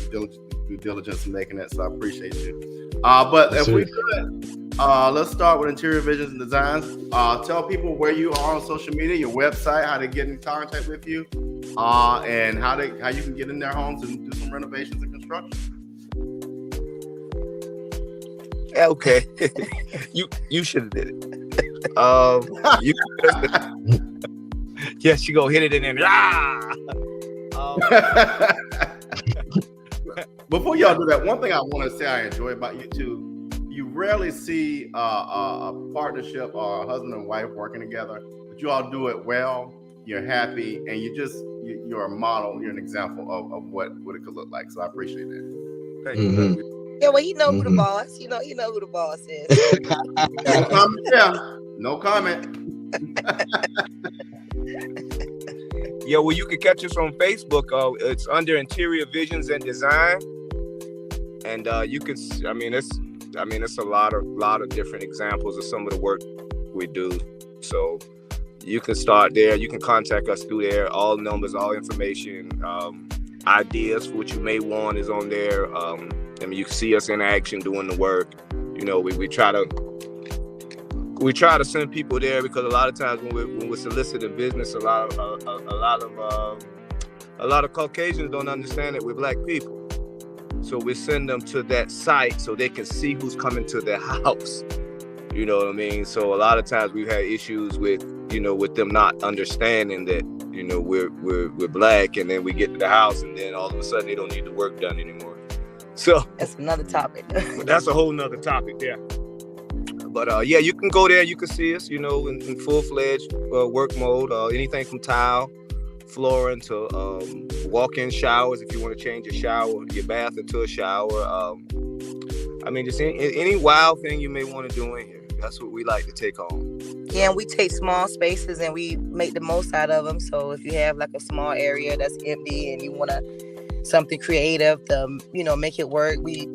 due diligence and making that, so I appreciate you. But if we could, let's start with Interior Visions and Designs. Tell people where you are on social media, your website, how they get in contact with you, and how you can get in their homes and do some renovations and construction. Okay, you should have did it. Yes, you go hit it in there. Before y'all do that, one thing I want to say I enjoy about you two, you rarely see a partnership or a husband and wife working together, but you all do it well. You're happy, and you're a model. You're an example of what it could look like. So I appreciate that. Thank you. Yeah, well, you know who the boss. You know who the boss is. No comment. Yeah, no comment. Yeah, well, you can catch us on Facebook. It's under Interior Visions and Design, and you can. It's a lot of different examples of some of the work we do. So you can start there. You can contact us through there. All numbers, all information, ideas for what you may want is on there. You can see us in action doing the work. You know, we try to send people there because a lot of times when we're soliciting business, a lot of Caucasians don't understand that we're Black people. So we send them to that site so they can see who's coming to their house. You know what I mean? So a lot of times we've had issues with them not understanding that, we're Black, and then we get to the house and then all of a sudden they don't need the work done anymore. So that's another topic. That's a whole nother topic, yeah. But you can go there. You can see us, in full-fledged work mode. Anything from tile, flooring to walk-in showers if you want to change your bath into a shower. Just any wild thing you may want to do in here. That's what we like to take on. Yeah, and we take small spaces and we make the most out of them. So if you have like a small area that's empty and you want something creative to, make it work, we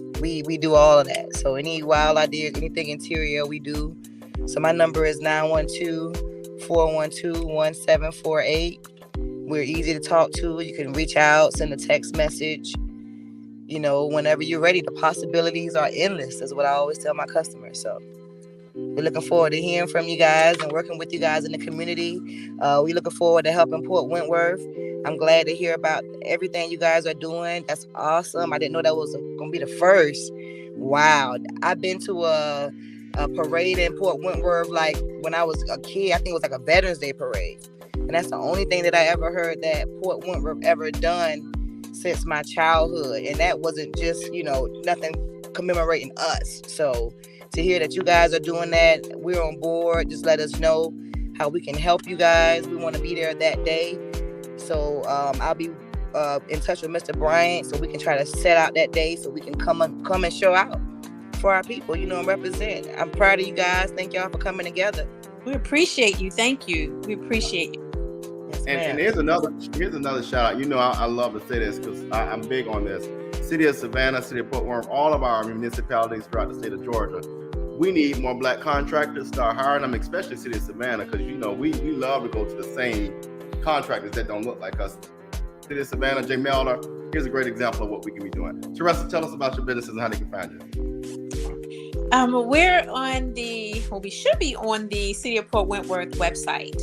do all of that. So any wild ideas, anything interior, we do. So my number is 912-412-1748. We're easy to talk to. You can reach out, send a text message. Whenever you're ready, the possibilities are endless, is what I always tell my customers. So we're looking forward to hearing from you guys and working with you guys in the community. We're looking forward to helping Port Wentworth. I'm glad to hear about everything you guys are doing. That's awesome. I didn't know that was going to be the first. Wow. I've been to a parade in Port Wentworth like when I was a kid. I think it was like a Veterans Day parade. And that's the only thing that I ever heard that Port Wentworth ever done since my childhood. And that wasn't just, nothing commemorating us. So to hear that you guys are doing that, we're on board. Just let us know how we can help you guys. We want to be there that day. So I'll be in touch with Mr. Bryant so we can try to set out that day so we can come and show out for our people, and represent. I'm proud of you guys. Thank y'all for coming together. We appreciate you. Thank you. We appreciate you. Yes, and here's another shout out. I love to say this because I'm big on this. City of Savannah, City of Port Wentworth, all of our municipalities throughout the state of Georgia. We need more Black contractors. Start hiring them, especially City of Savannah, because we love to go to the same contractors that don't look like us. City of Savannah, J. Melder, here's a great example of what we can be doing. Teresa, tell us about your businesses and how they can find you. We're on we should be on the City of Port Wentworth website.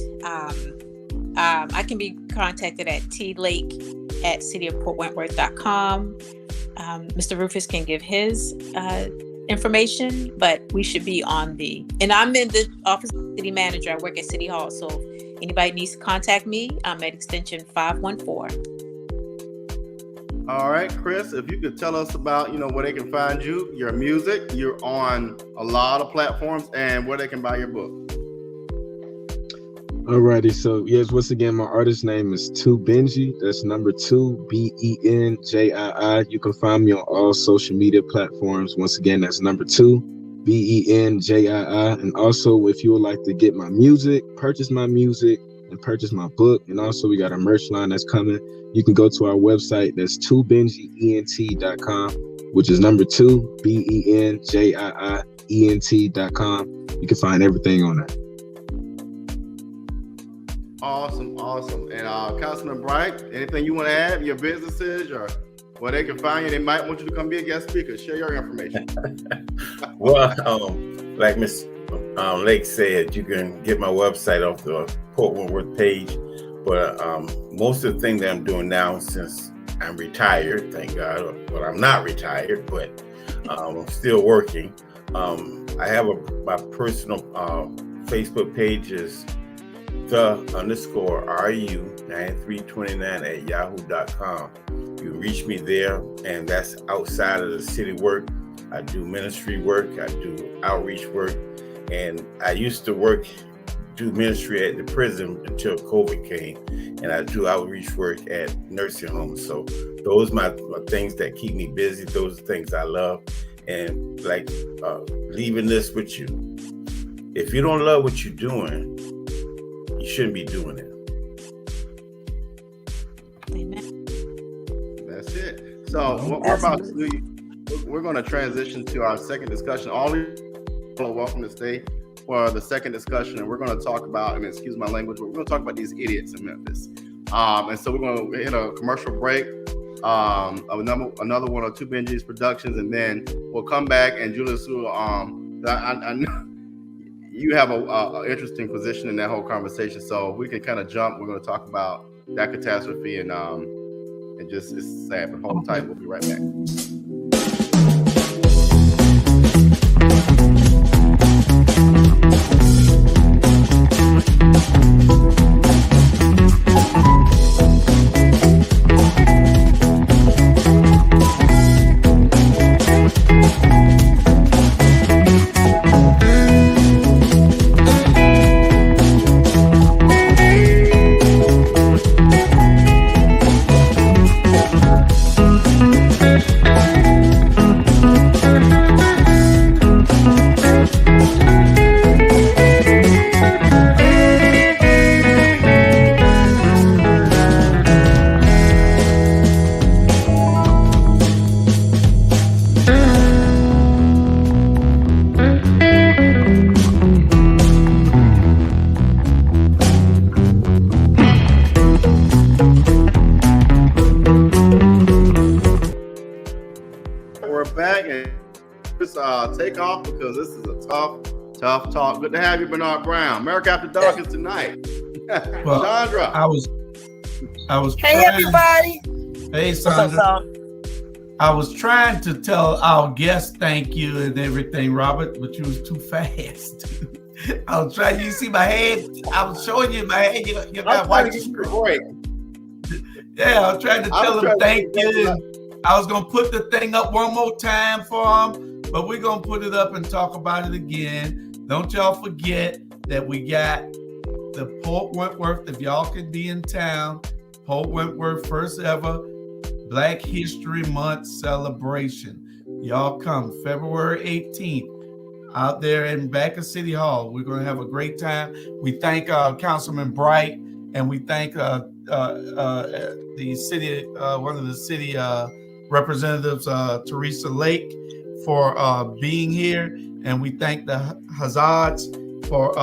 I can be contacted at tlake@cityofportwentworth.com. Mr. Rufus can give his information, but we should be on and I'm in the office of the city manager. I work at City Hall. So if anybody needs to contact me, I'm at extension 514. All right, Chris, if you could tell us about, where they can find you, your music. You're on a lot of platforms, and where they can buy your book. Alrighty, so yes, once again, my artist name is 2Benji. That's number 2, BENJII. You can find me on all social media platforms. Once again, that's number 2, BENJII. And also, if you would like to get my music, purchase my music, and purchase my book, and also we got a merch line that's coming, you can go to our website. That's 2benjient.com, which is number 2, BENJIIENT.com. You can find everything on there. Awesome. And Councilman Bryant, anything you want to add? Your businesses or where they can find you? They might want you to come be a guest speaker. Share your information. Well, like Miss Lake said, you can get my website off the Port Wentworth page. But most of the things that I'm doing now, since I'm retired, thank God, well, I'm not retired, but I'm still working. I have my personal Facebook page is the_RU9329 at yahoo.com. You can reach me there, and that's outside of the city work. I do ministry work, I do outreach work, and I used to do ministry at the prison until COVID came, and I do outreach work at nursing homes. So those are my things that keep me busy. Those are things I love. And like leaving this with you, if you don't love what you're doing, you shouldn't be doing it. Amen. That's it. So what we're about to do, we're going to transition to our second discussion. All of you are welcome to stay for the second discussion, and we're going to talk about, and excuse my language, but we're going to talk about these idiots in Memphis. And so we're going to hit a commercial break, another one or two Benji's productions, and then we'll come back, and Julius will, I know you have a interesting position in that whole conversation, so we can kind of jump. We're going to talk about that catastrophe, and just, it's sad, but hold tight. We'll be right back. Take off because this is a tough talk. Good to have you, Bernard Brown. America After Dark is tonight. Well, Sandra. I was Hey, everybody. Hey, What's up, Sandra. Sal? I was trying to tell our guest thank you and everything, Robert, but you was too fast. I was trying. You see my head? I was showing you my head. You got to watch the screen. Yeah, I was trying to tell him thank you. And I was gonna put the thing up one more time for him, but we're gonna put it up and talk about it again. Don't y'all forget that we got the Pope Wentworth. If y'all could be in town, Pope Wentworth first ever Black History Month celebration. Y'all come February 18th out there in back of City Hall. We're going to have a great time. We thank Councilman Bright, and we thank the city, one of the city representatives, Teresa Lake, for being here. And we thank the Hazads for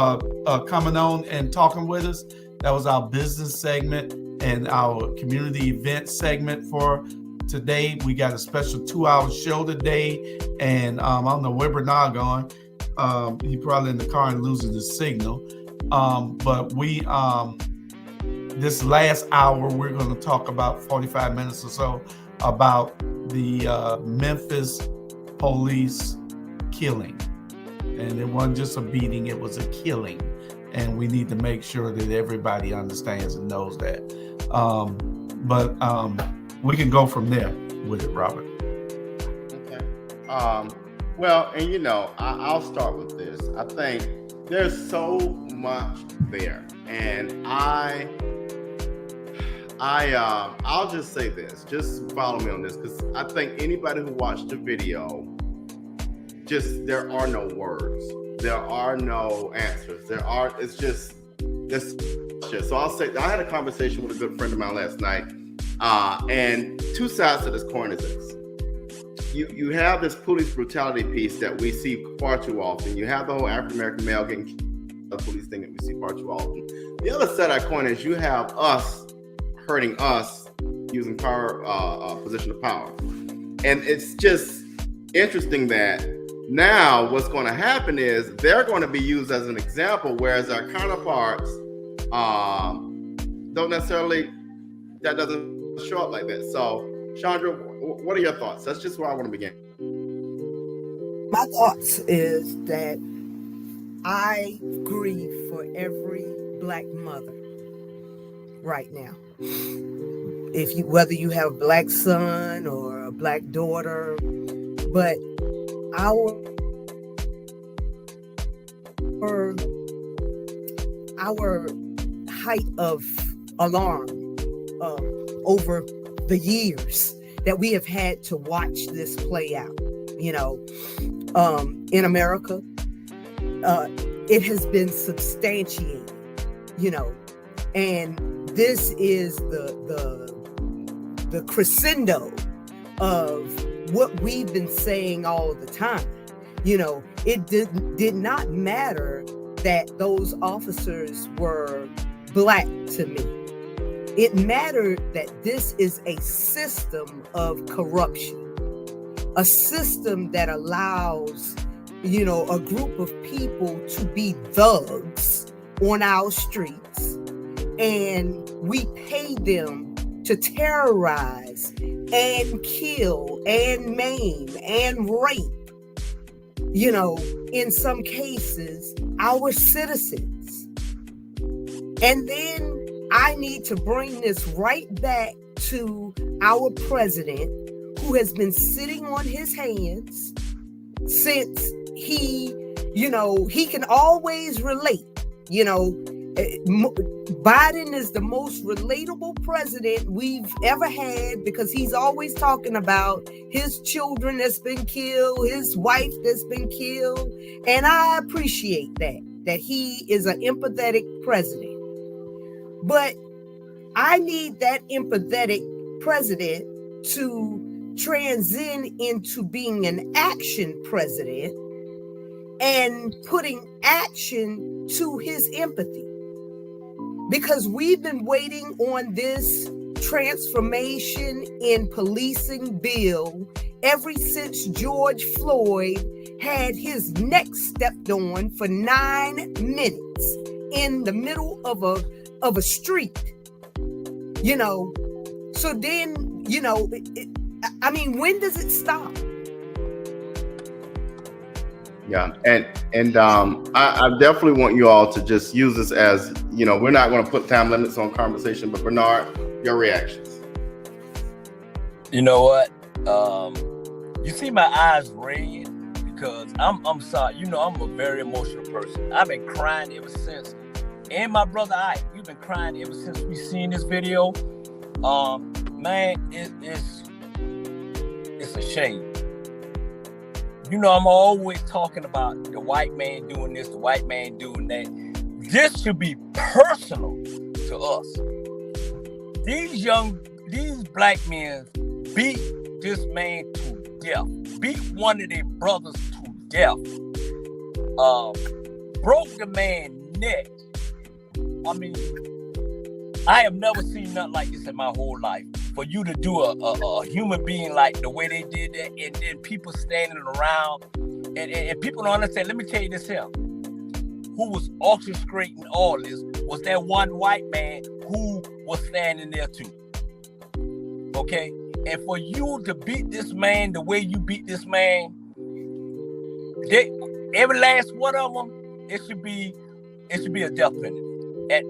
coming on and talking with us. That was our business segment and our community event segment for today. We got a special 2-hour show today, and I don't know where Bernard gone. He probably in the car and losing the signal. But we this last hour we're going to talk about 45 minutes or so about the Memphis police killing, and it wasn't just a beating; it was a killing. And we need to make sure that everybody understands and knows that. But we can go from there with it, Robert. Okay. Well, and you know, I'll start with this. I think there's so much there, and I'll just say this. Just follow me on this, because I think anybody who watched the video, there are no words. There are no answers. It's just. So I'll say, I had a conversation with a good friend of mine last night, and two sides to this coin is this. You have this police brutality piece that we see far too often. You have the whole African-American male getting killed, the police thing that we see far too often. The other side of that coin is you have us hurting us using power, position of power. And it's just interesting that now what's going to happen is they're going to be used as an example, whereas our counterparts don't necessarily, that doesn't show up like that. So, Chandra, what are your thoughts? That's just where I want to begin. My thoughts is that I grieve for every Black mother right now. whether you have a black son or a black daughter, but our height of alarm over the years that we have had to watch this play out, in America, it has been substantiated, and this is the crescendo of what we've been saying all the time. It did not matter that those officers were black to me. It mattered that this is a system of corruption, a system that allows, a group of people to be thugs on our streets, and we pay them to terrorize and kill and maim and rape, in some cases, our citizens. And then I need to bring this right back to our president, who has been sitting on his hands since he can always relate. Biden is the most relatable president we've ever had, because he's always talking about his children that's been killed, his wife that's been killed. And I appreciate that he is an empathetic president. But I need that empathetic president to transcend into being an action president and putting action to his empathy. Because we've been waiting on this transformation in policing bill ever since George Floyd had his neck stepped on for 9 minutes in the middle of a street. So then, when does it stop? Yeah, and I definitely want you all to just use this as, we're not going to put time limits on conversation, but Bernard, your reactions. You know what? You see my eyes red because I'm sorry. I'm a very emotional person. I've been crying ever since. And my brother Ike, we've been crying ever since we seen this video. Man, it's a shame. I'm always talking about the white man doing this, the white man doing that. This should be personal to us. These black men beat this man to death, beat one of their brothers to death, broke the man's neck. I have never seen nothing like this in my whole life. For you to do a human being like the way they did that, and then people standing around, and people don't understand. Let me tell you this here. Who was orchestrating all this was that one white man who was standing there too. Okay? And for you to beat this man the way you beat this man, every last one of them, it should be a death penalty.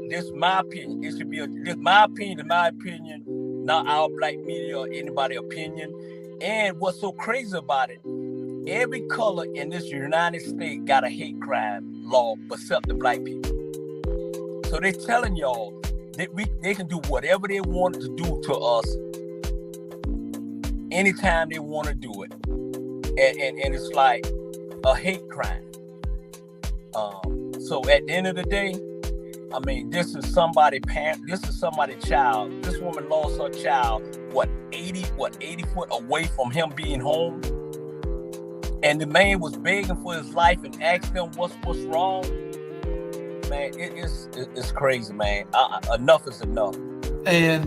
This is my opinion. It should be my opinion, not our black media or anybody's opinion. And what's so crazy about it, every color in this United States got a hate crime law except the black people. So they're telling y'all that they can do whatever they want to do to us anytime they want to do it. And it's like a hate crime. So at the end of the day, this is somebody's parent. This is somebody's child. This woman lost her child, 80 foot away from him being home. And the man was begging for his life and asked them what's wrong. Man, it's crazy, man. Enough is enough. And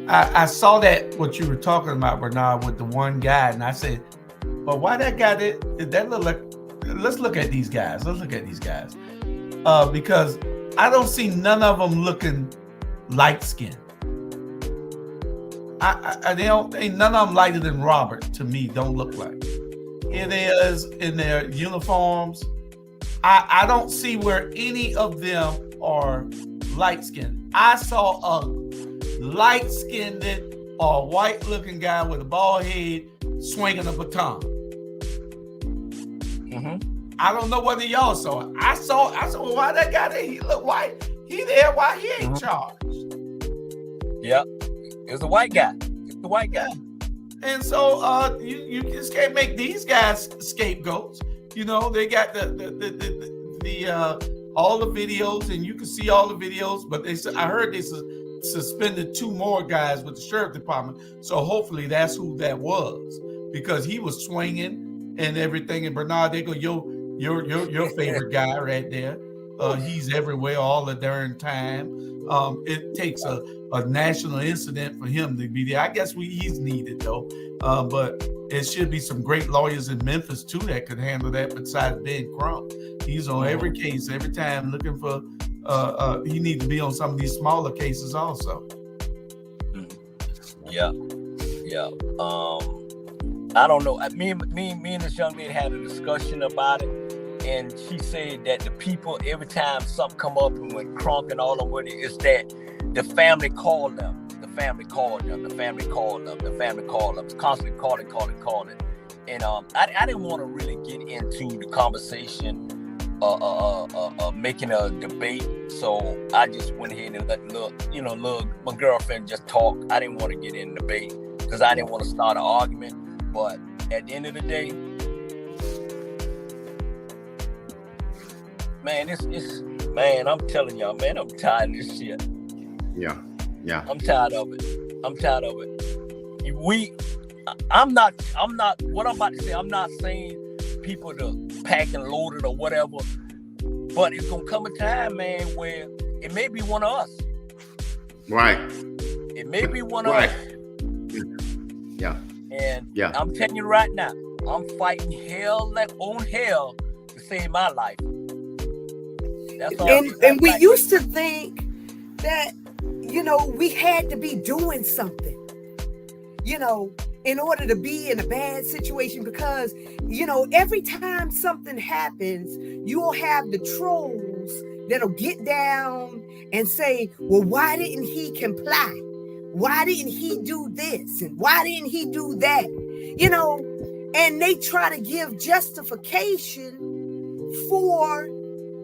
I saw that what you were talking about, Bernard, with the one guy, and I said, well, why that guy did that look like? Let's look at these guys. Because I don't see none of them looking light skinned. Ain't none of them lighter than Robert to me. Don't look like. It is in their uniforms. I don't see where any of them are light skinned. I saw a light skinned or white looking guy with a bald head swinging a baton. I don't know whether y'all saw it. I saw, well, why that guy there? He look white. He there, why he ain't charged? Yep. It's a white guy. It's the white guy. And so you just can't make these guys scapegoats. You know, they got the all the videos, and you can see all the videos, but I heard they suspended 2 more guys with the sheriff department. So hopefully that's who that was, because he was swinging and everything. And Bernard, they go, your favorite guy right there. He's everywhere all the darn time. It takes a national incident for him to be there. I guess he's needed though. But it should be some great lawyers in Memphis too that could handle that besides Ben Crump. He's on every case, every time looking for, he needs to be on some of these smaller cases also. Yeah. I don't know. Me and this young lady had a discussion about it. And she said that the people, every time something come up and when Crunk and all of them, it's that the family called them. The family called them. It's constantly calling. And I didn't want to really get into the conversation making a debate. So I just went ahead and let my girlfriend just talk. I didn't want to get in a debate because I didn't want to start an argument. But at the end of the day, man, man, I'm telling y'all, man, I'm tired of this shit. Yeah. I'm tired of it. I'm not, what I'm about to say, I'm not saying people to pack and load it or whatever, but it's going to come a time, man, where it may be one of us. Right. It may be one of us. Yeah. And I'm telling you right now, I'm fighting hell on hell to save my life. That's all. And we used to think that, we had to be doing something, in order to be in a bad situation, because, every time something happens, you'll have the trolls that'll get down and say, well, why didn't he comply? Why didn't he do this? And why didn't he do that? And they try to give justification for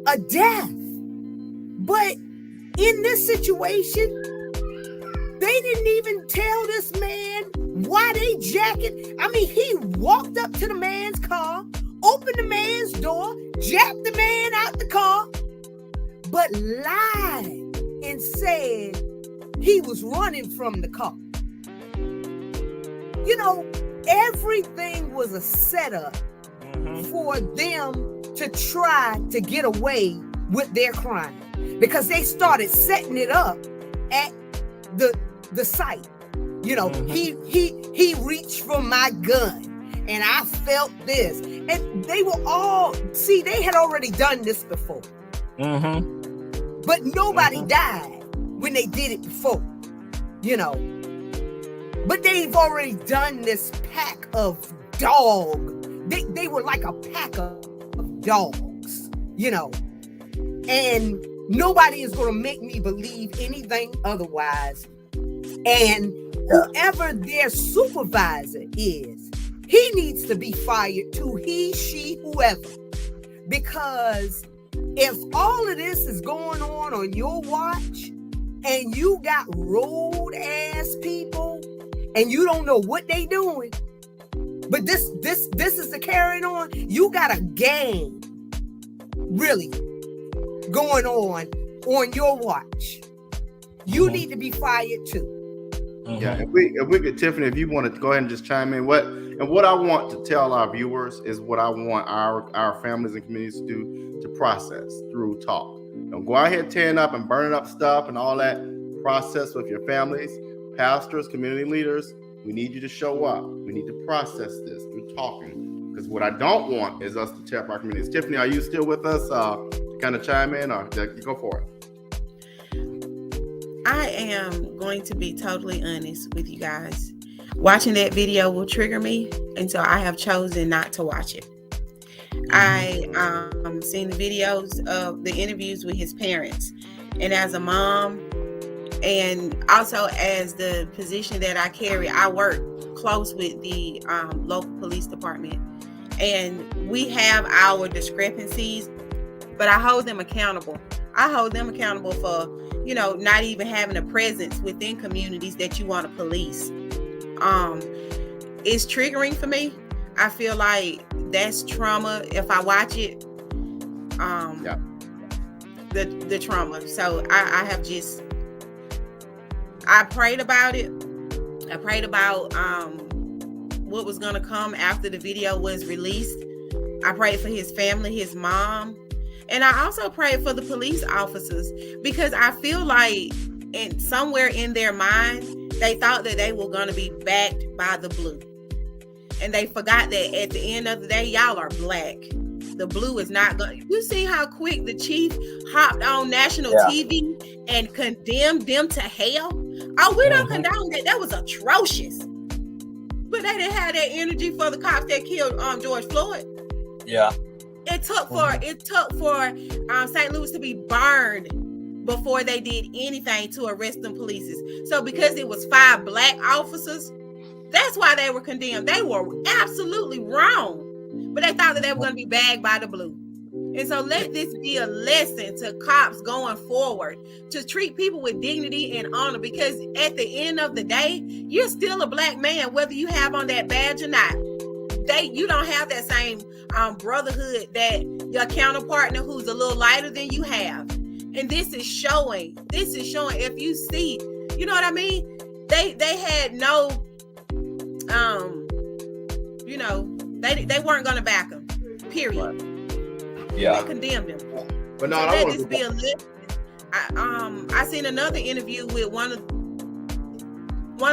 a death. But in this situation, they didn't even tell this man why they jacket. I mean, he walked up to the man's car, opened the man's door, jacked the man out the car, but lied and said he was running from the car. Everything was a setup for them to try to get away with their crime, because they started setting it up at the site. He reached for my gun and I felt this, and they were all, they had already done this before, but nobody died when they did it before, but they've already done this pack of dogs. They were like a pack of dogs, and nobody is going to make me believe anything otherwise. And whoever their supervisor is, he needs to be fired too. He, she, whoever. Because if all of this is going on your watch, and you got road ass people, and you don't know what they doing, but this is the carrying on. You got a gang really going on your watch. You need to be fired too. Yeah, if we could, Tiffany, if you want to go ahead and just chime in, what I want to tell our viewers is what I want our families and communities to do to process through talk. Don't go out here tearing up and burning up stuff and all that. Process with your families, pastors, community leaders. We need you to show up. We need to process this through talking, because what I don't want is us to tear up our communities. Tiffany, are you still with us? To kind of chime in, or go for it? I am going to be totally honest with you guys. Watching that video will trigger me, and so I have chosen not to watch it. I seen the videos of the interviews with his parents, and as a mom, and also as the position that I carry, I work close with the local police department, and we have our discrepancies, but I hold them accountable. I hold them accountable for, you know, not even having a presence within communities that you want to police. It's triggering for me. I feel like that's trauma if I watch it. The trauma. So I have just, I prayed about it. I prayed about what was going to come after the video was released. I prayed for his family, his mom. And I also prayed for the police officers, because I feel like somewhere in their mind, they thought that they were going to be backed by the blue. And they forgot that at the end of the day, y'all are black. The blue is not going. You see how quick the chief hopped on national TV and condemned them to hell? Oh, we don't condone that. That was atrocious. But they didn't have that energy for the cops that killed George Floyd. Yeah. It took for St. Louis to be burned before they did anything to arrest them police. So because it was 5 black officers, that's why they were condemned. They were absolutely wrong. But they thought that they were going to be bagged by the blue. And so let this be a lesson to cops going forward, to treat people with dignity and honor, because at the end of the day, you're still a black man, whether you have on that badge or not. You don't have that same brotherhood that your counterpartner who's a little lighter than you have. And this is showing. If you see, you know what I mean? They had no, you know, they weren't going to back him, period. Yeah. They condemned him. But no, so I let this be a lesson. I seen another interview with one of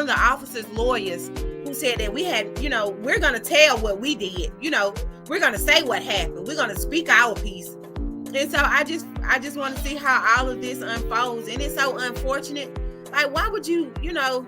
the officers' lawyers who said that we had, you know, we're going to tell what we did. You know, we're going to say what happened. We're going to speak our piece. And so I just want to see how all of this unfolds. And it's so unfortunate. Like, why would you, you know,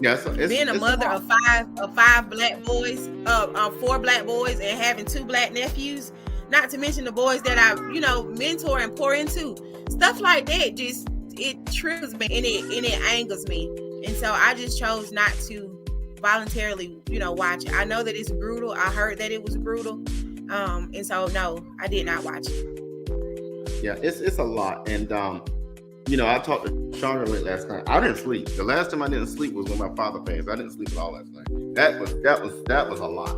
being a mother of five black boys, 4 black boys, and having 2 black nephews, not to mention the boys that I, you know, mentor and pour into, stuff like that, just, it triggers me and it angers me. And so I just chose not to voluntarily, you know, watch it. I know that it's brutal. I heard that it was brutal. And so no, I did not watch it. Yeah, it's a lot. And you know, I talked to Sean late last night. I didn't sleep. The last time I didn't sleep was when my father passed. I didn't sleep at all last night. That was a lot.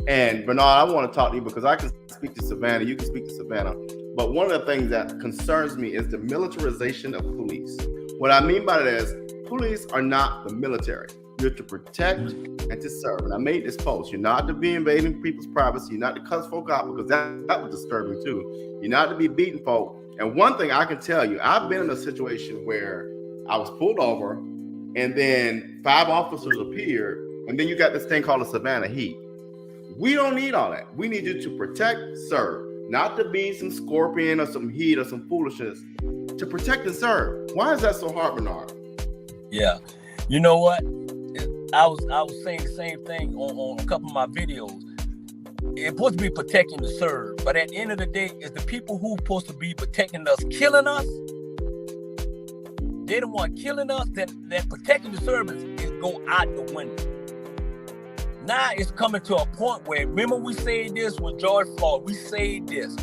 And Bernard, I want to talk to you because I can speak to Savannah. You can speak to Savannah. But one of the things that concerns me is the militarization of police. What I mean by that is police are not the military. You're to protect and to serve. And I made this post. You're not to be invading people's privacy. You're not to cuss folk out, because that was disturbing too. You're not to be beating folk. And one thing I can tell you, I've been in a situation where I was pulled over and then 5 officers appeared, and then you got this thing called a Savannah heat. We don't need all that. We need you to protect, serve, not to be some scorpion or some heat or some foolishness. To protect and serve. Why is that so hard, Bernard? Yeah. You know what? I was saying the same thing on a couple of my videos. It's supposed to be protecting to serve, but at the end of the day, it's the people who supposed to be protecting us, killing us. They the one killing us. That protecting the service is go out the window. Now it's coming to a point where, remember we said this with George Floyd. We said this.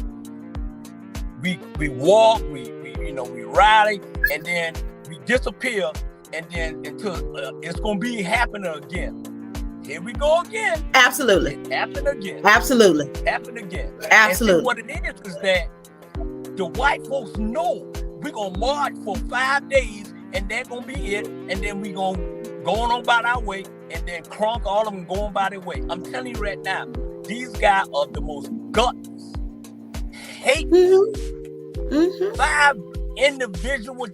We walk, we rally, and then we disappear, and then until it's gonna be happening again. Here we go again. Absolutely. It happened again. Absolutely. Happened again. Absolutely. And see, what it is that the white folks know we're going to march for 5 days and that's going to be it. And then we're going to go on about our way and then crunk all of them going by their way. I'm telling you right now, these guys are the most gutless, hateful, 5 individuals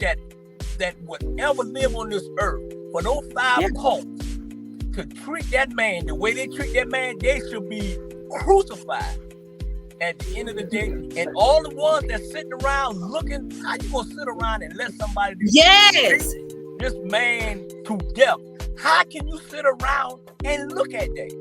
that would ever live on this earth. For those 5 punks to treat that man the way they treat that man, they should be crucified at the end of the day. And all the ones that sitting around looking, how you gonna sit around and let somebody this man to death? How can you sit around and look at that?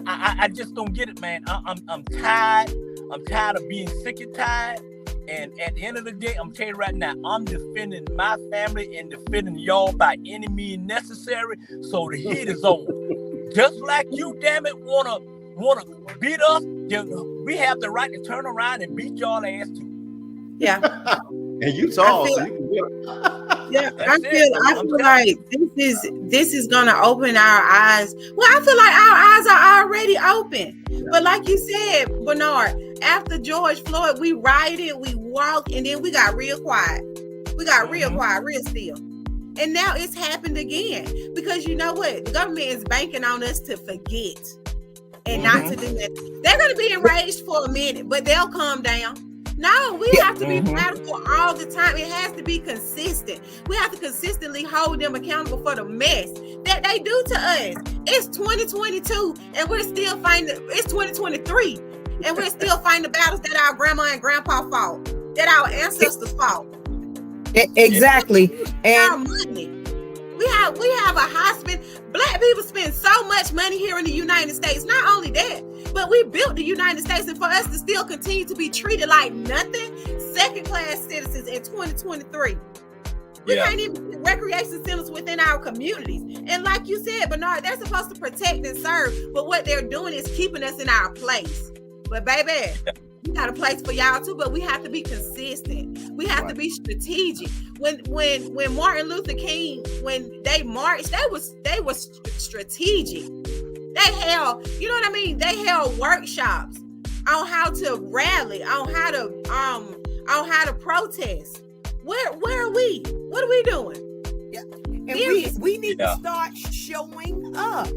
I just don't get it, man. I'm tired I'm tired of being sick and tired. And at the end of the day, I'm telling you right now, I'm defending my family and defending y'all by any means necessary. So the heat is on. Just like you, damn it, wanna beat us, we have the right to turn around and beat y'all ass too. Yeah. And you tall, so you can do it. Yeah, I feel like this is gonna open our eyes. Well, I feel like our eyes are already open. Yeah. But like you said, Bernard, after George Floyd, we rioted, we walked, and then we got real quiet. We got real quiet, real still. And now it's happened again. Because you know what? The government is banking on us to forget and not to do that. They're gonna be enraged for a minute, but they'll calm down. No, we have to be radical all the time. It has to be consistent. We have to consistently hold them accountable for the mess that they do to us. It's 2022 and we're still fighting. It's 2023 and we're still fighting the battles that our grandma and grandpa fought, that our ancestors fought. Exactly. And our money. We have a hospital. Black people spend so much money here in the United States. Not only that, but we built the United States, and for us to still continue to be treated like nothing, second-class citizens in 2023. We can't even do recreation centers within our communities. And like you said, Bernard, they're supposed to protect and serve, but what they're doing is keeping us in our place. But baby, we got a place for y'all too, but we have to be consistent. We have to be strategic. When Martin Luther King, when they marched, they were strategic. They held, you know what I mean? They held workshops on how to rally, on how to protest. Where are we? What are we doing? Yeah. And we need to start showing up.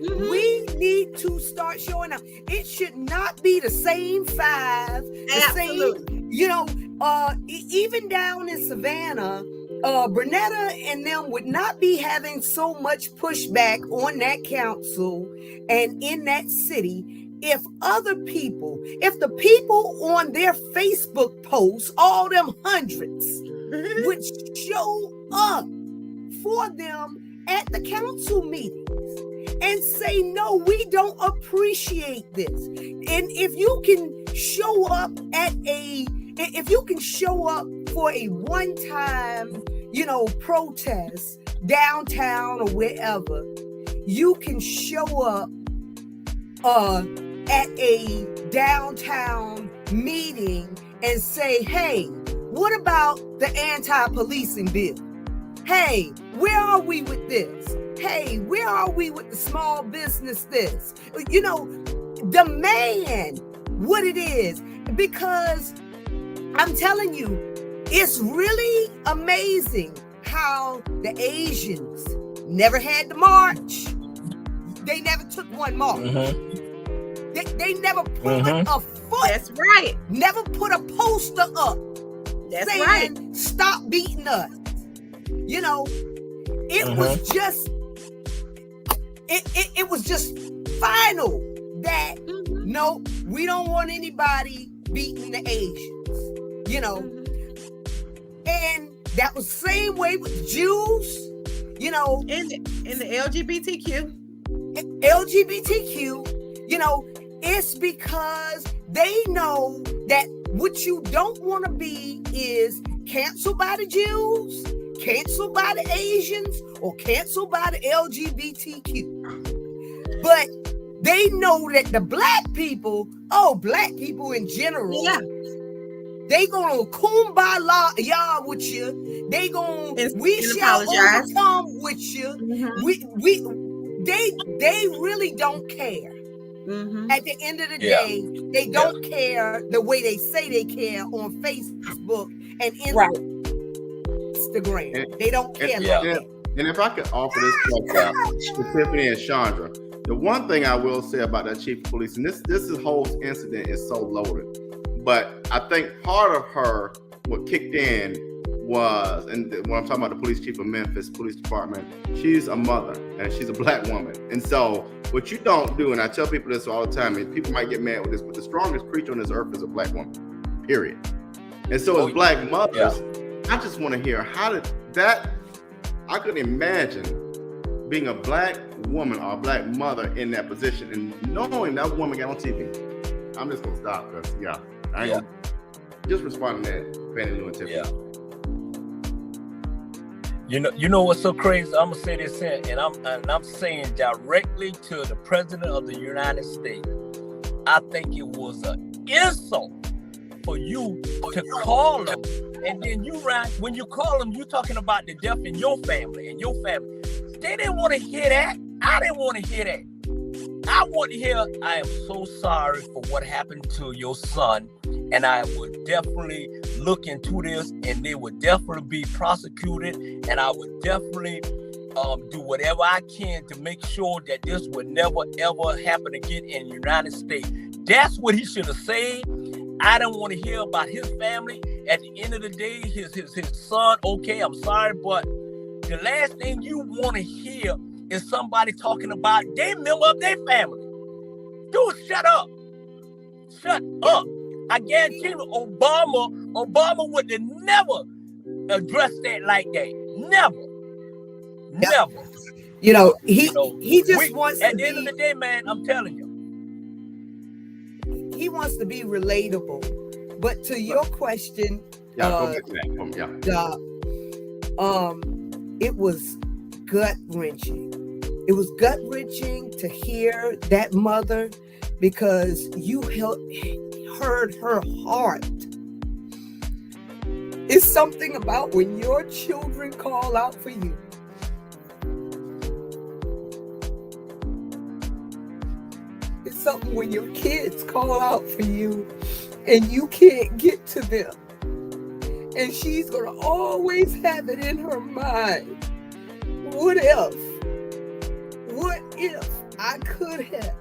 We need to start showing up. It should not be the same five. Absolutely. Same, even down in Savannah, Bernetta and them would not be having so much pushback on that council and in that city if the people on their Facebook posts, all them hundreds, would show up for them at the council meetings and say, no, we don't appreciate this. And if you can show up for a one-time, protest downtown or wherever, you can show up at a downtown meeting and say, hey, what about the anti-policing bill? Hey, where are we with this? Hey, where are we with the small business this? Demand what it is, because I'm telling you, it's really amazing how the Asians never had to march. They never took one march. They never put a foot. That's right. Never put a poster up. That's saying, right. Stop beating us. It was just it was just final that no, we don't want anybody beating the Asians. And that was the same way with Jews, in the LGBTQ. It's because they know that what you don't want to be is canceled by the Jews, canceled by the Asians, or canceled by the LGBTQ. But they know that the black people in general, they gonna kumbaya with you. We shall overcome with you. They really don't care. At the end of the day, they don't care the way they say they care on Facebook and Instagram. They don't care like that. And if I could offer this to Tiffany and Chandra, the one thing I will say about that chief of police, and this whole incident is so loaded, but I think part of what kicked in was, and when I'm talking about the police chief of Memphis Police Department, she's a mother and she's a black woman. And so what you don't do, and I tell people this all the time, and people might get mad with this, but the strongest creature on this earth is a black woman, period. And so as black mothers, I just want to hear, how did that, I couldn't imagine being a black woman or a black mother in that position and knowing that woman got on TV I'm just gonna stop because I ain't gonna just respond to that, Fannie Lou and Tiffany. You know what's so crazy? I'm gonna say this here, and I'm saying directly to the President of the United States. I think it was an insult for you to call them, and then when you call them, you talking about the death in your family and your family. They didn't want to hear that. I didn't want to hear that. I want to hear, I am so sorry for what happened to your son, and I would definitely look into this, and they would definitely be prosecuted, and I would definitely do whatever I can to make sure that this would never, ever happen again in the United States. That's what he should have said. I don't want to hear about his family. At the end of the day, his son, okay, I'm sorry, but the last thing you want to hear is somebody talking about they member of their family. Dude, shut up. Shut up. I guarantee you, Obama would have never addressed that like that. Never. Never. He just wants to at the end of the day, man, I'm telling you. He wants to be relatable. But to your question, it was gut-wrenching. It was gut-wrenching to hear that mother because you heard her heart. It's something about when your children call out for you. It's something when your kids call out for you and you can't get to them. And she's going to always have it in her mind. What if? What if I could have?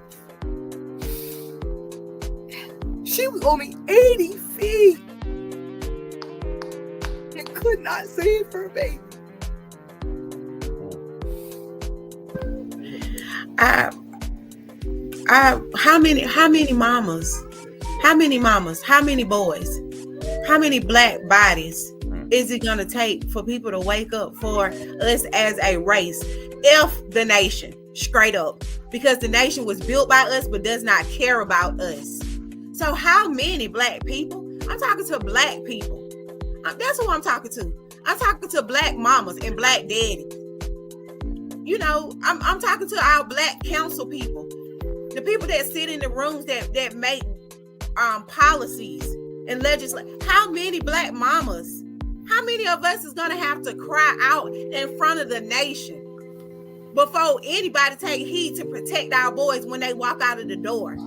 She was only 80 feet and could not save her baby. How many mamas? How many boys? How many black bodies is it going to take for people to wake up for us as a race? If the nation, straight up, because the nation was built by us but does not care about us. So how many black people? I'm talking to black people. That's who I'm talking to. I'm talking to black mamas and black daddies. I'm talking to our black council people, the people that sit in the rooms that make policies and legislate. How many black mamas? How many of us is gonna have to cry out in front of the nation before anybody take heed to protect our boys when they walk out of the door?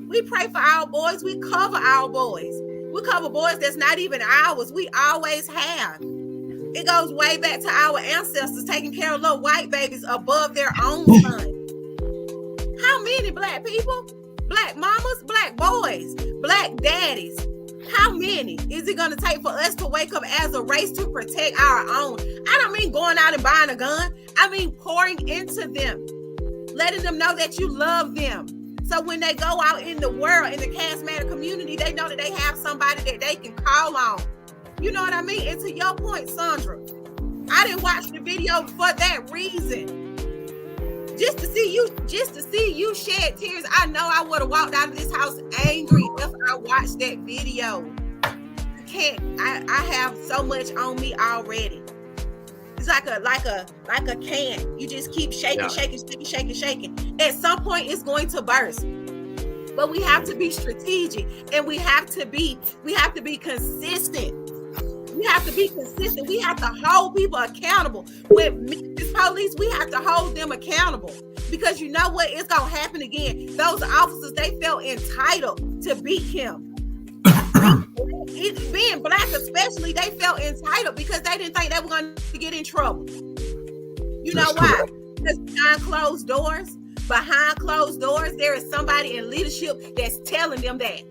We pray for our boys. We cover our boys. We cover boys that's not even ours. We always have. It goes way back to our ancestors taking care of little white babies above their own son. How many black people? Black mamas, black boys, black daddies. How many is it going to take for us to wake up as a race to protect our own? I don't mean going out and buying a gun. I mean pouring into them, letting them know that you love them. So when they go out in the world, in the charismatic community, they know that they have somebody that they can call on. You know what I mean? And to your point, Sandra, I didn't watch the video for that reason. Just to see you shed tears. I know I would have walked out of this house angry if I watched that video. I have so much on me already. It's like a can. You just keep shaking. At some point, it's going to burst. But we have to be strategic, and we have to be consistent. We have to be consistent. We have to hold people accountable. With Memphis police, we have to hold them accountable. Because you know what? It's going to happen again. Those officers, they felt entitled to beat him. Being black especially, they felt entitled because they didn't think they were going to get in trouble. You know why? Because behind closed doors, there is somebody in leadership that's telling them that.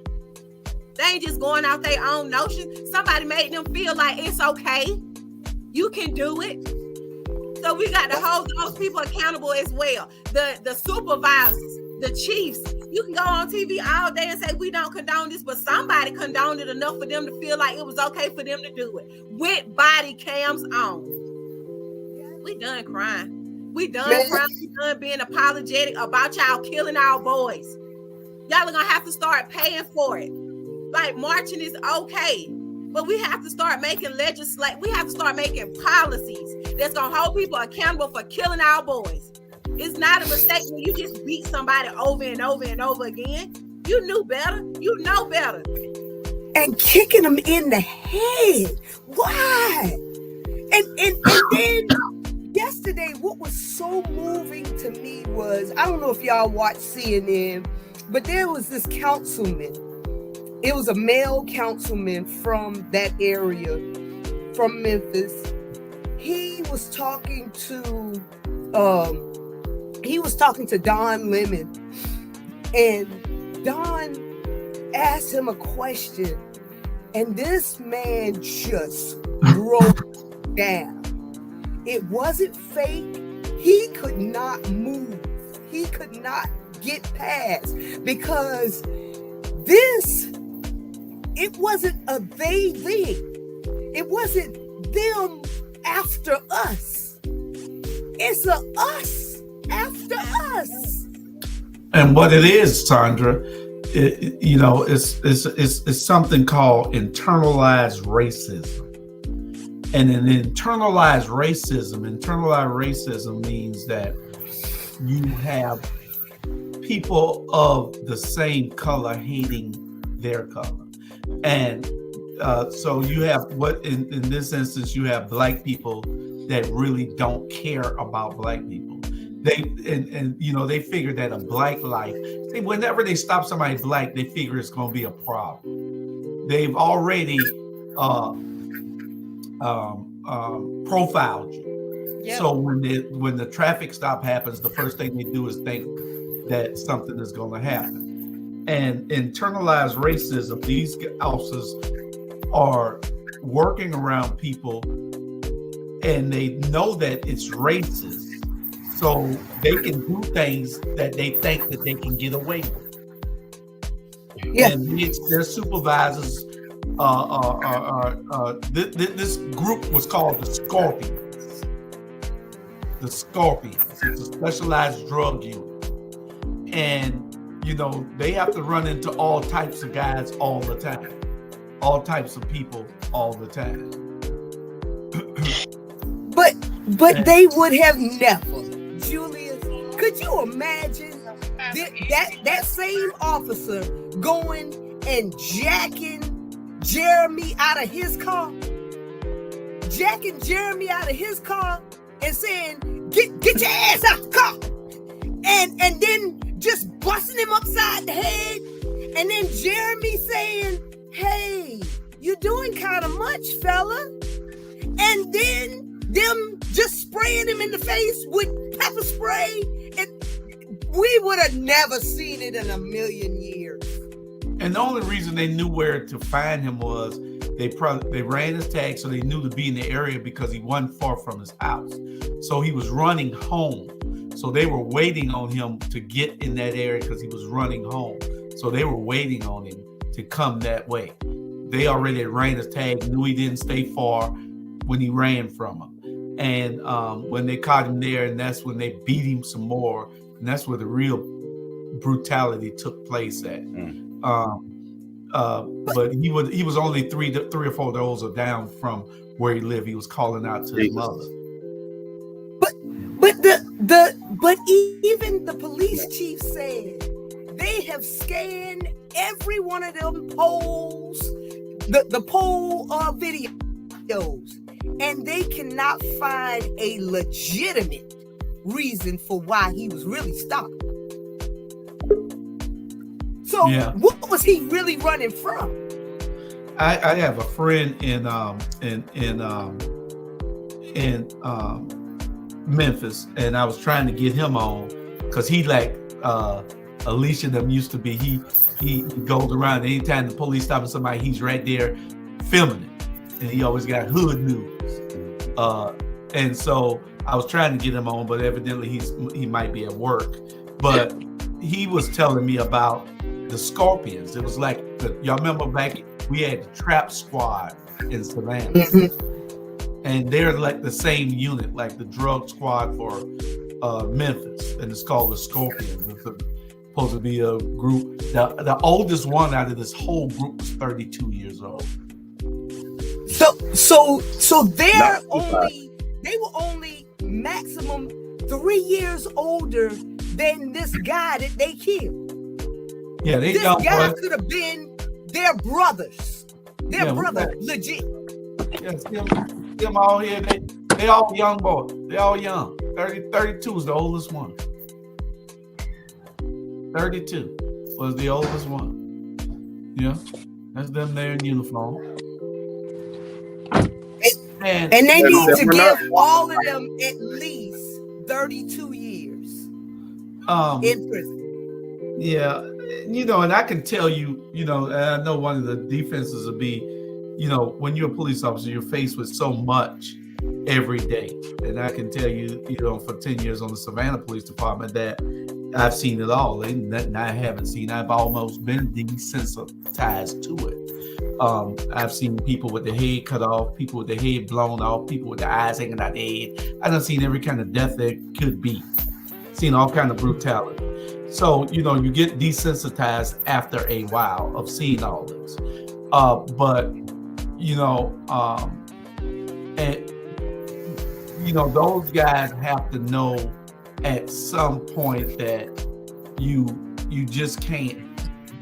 They ain't just going out their own notion. Somebody made them feel like it's okay. You can do it. So we got to hold those people accountable as well. The supervisors, the chiefs. You can go on TV all day and say, we don't condone this, but somebody condoned it enough for them to feel like it was okay for them to do it. With body cams on. We done crying. We done crying. We done being apologetic about y'all killing our boys. Y'all are gonna have to start paying for it. Like marching is okay, but we have to start making we have to start making policies that's gonna hold people accountable for killing our boys. It's not a mistake when you just beat somebody over and over and over again. You knew better. You know better. And kicking them in the head. Why? And then yesterday, what was so moving to me was, I don't know if y'all watch CNN, but there was this councilman. It was a male councilman from that area, from Memphis. He was talking to Don Lemon, and Don asked him a question, and this man just broke down. It wasn't fake. He could not move. He could not get past, because it wasn't a they thing. It wasn't them after us. It's a us after us. And what it is, Sandra, it's something called internalized racism. And an internalized racism means that you have people of the same color hating their color. And so you have in this instance, you have black people that really don't care about black people. They figure that a black life, whenever they stop somebody black, they figure it's going to be a problem. They've already profiled you. Yep. So when the traffic stop happens, the first thing they do is think that something is going to happen. And internalized racism, these officers are working around people and they know that it's racist. So they can do things that they think that they can get away with. Yeah. And their supervisors this group was called the Scorpions. The Scorpions. It's a specialized drug unit. And they have to run into all types of guys all the time. All types of people all the time. But they would have never. Julius, could you imagine that same officer going and jacking Jeremy out of his car? Jacking Jeremy out of his car and saying, get your ass out the car. And then just busting him upside the head. And then Jeremy saying, hey, you're doing kind of much, fella. And then them just spraying him in the face with pepper spray. And we would have never seen it in a million years. And the only reason they knew where to find him was they ran his tag, so they knew to be in the area because he wasn't far from his house. So he was running home. So they were waiting on him to get in that area because he was running home. So they were waiting on him to come that way. They already ran his tag, knew he didn't stay far when he ran from them. And when they caught him there, and that's when they beat him some more. And that's where the real brutality took place at. But he was only three or four doors down from where he lived. He was calling out to his mother. But even the police chief said they have scanned every one of them polls, the poll videos, and they cannot find a legitimate reason for why he was really stopped. So what was he really running from? I have a friend in Memphis, and I was trying to get him on because he like Alicia them used to be. He goes around anytime the police stopping somebody, he's right there filming it, and he always got hood news. And so I was trying to get him on, but evidently he might be at work. But he was telling me about the Scorpions. It was like y'all remember back we had the Trap Squad in Savannah. Mm-hmm. And they're like the same unit, like the drug squad for Memphis, and it's called the Scorpions. supposed to be a group. The oldest one out of this whole group was 32 years old. So they were only maximum 3 years older than this guy that they killed. Yeah, this guy could have been their brothers. Their brother, legit. Yeah, see them all here. They all young boys. They all young. 32 is the oldest one. 32 was the oldest one. Yeah, that's them there in uniform. And they need to give all of them at least 32 years in prison. Yeah, and I can tell you, and I know one of the defenses would be, when you're a police officer, you're faced with so much every day. And I can tell you, for 10 years on the Savannah Police Department that I've seen it all. And nothing I haven't seen. I've almost been desensitized to it. I've seen people with their head cut off, people with their head blown off, people with their eyes hanging out their head. I done seen every kind of death there could be. Seen all kind of brutality. So, you get desensitized after a while of seeing all this. Those guys have to know at some point that you just can't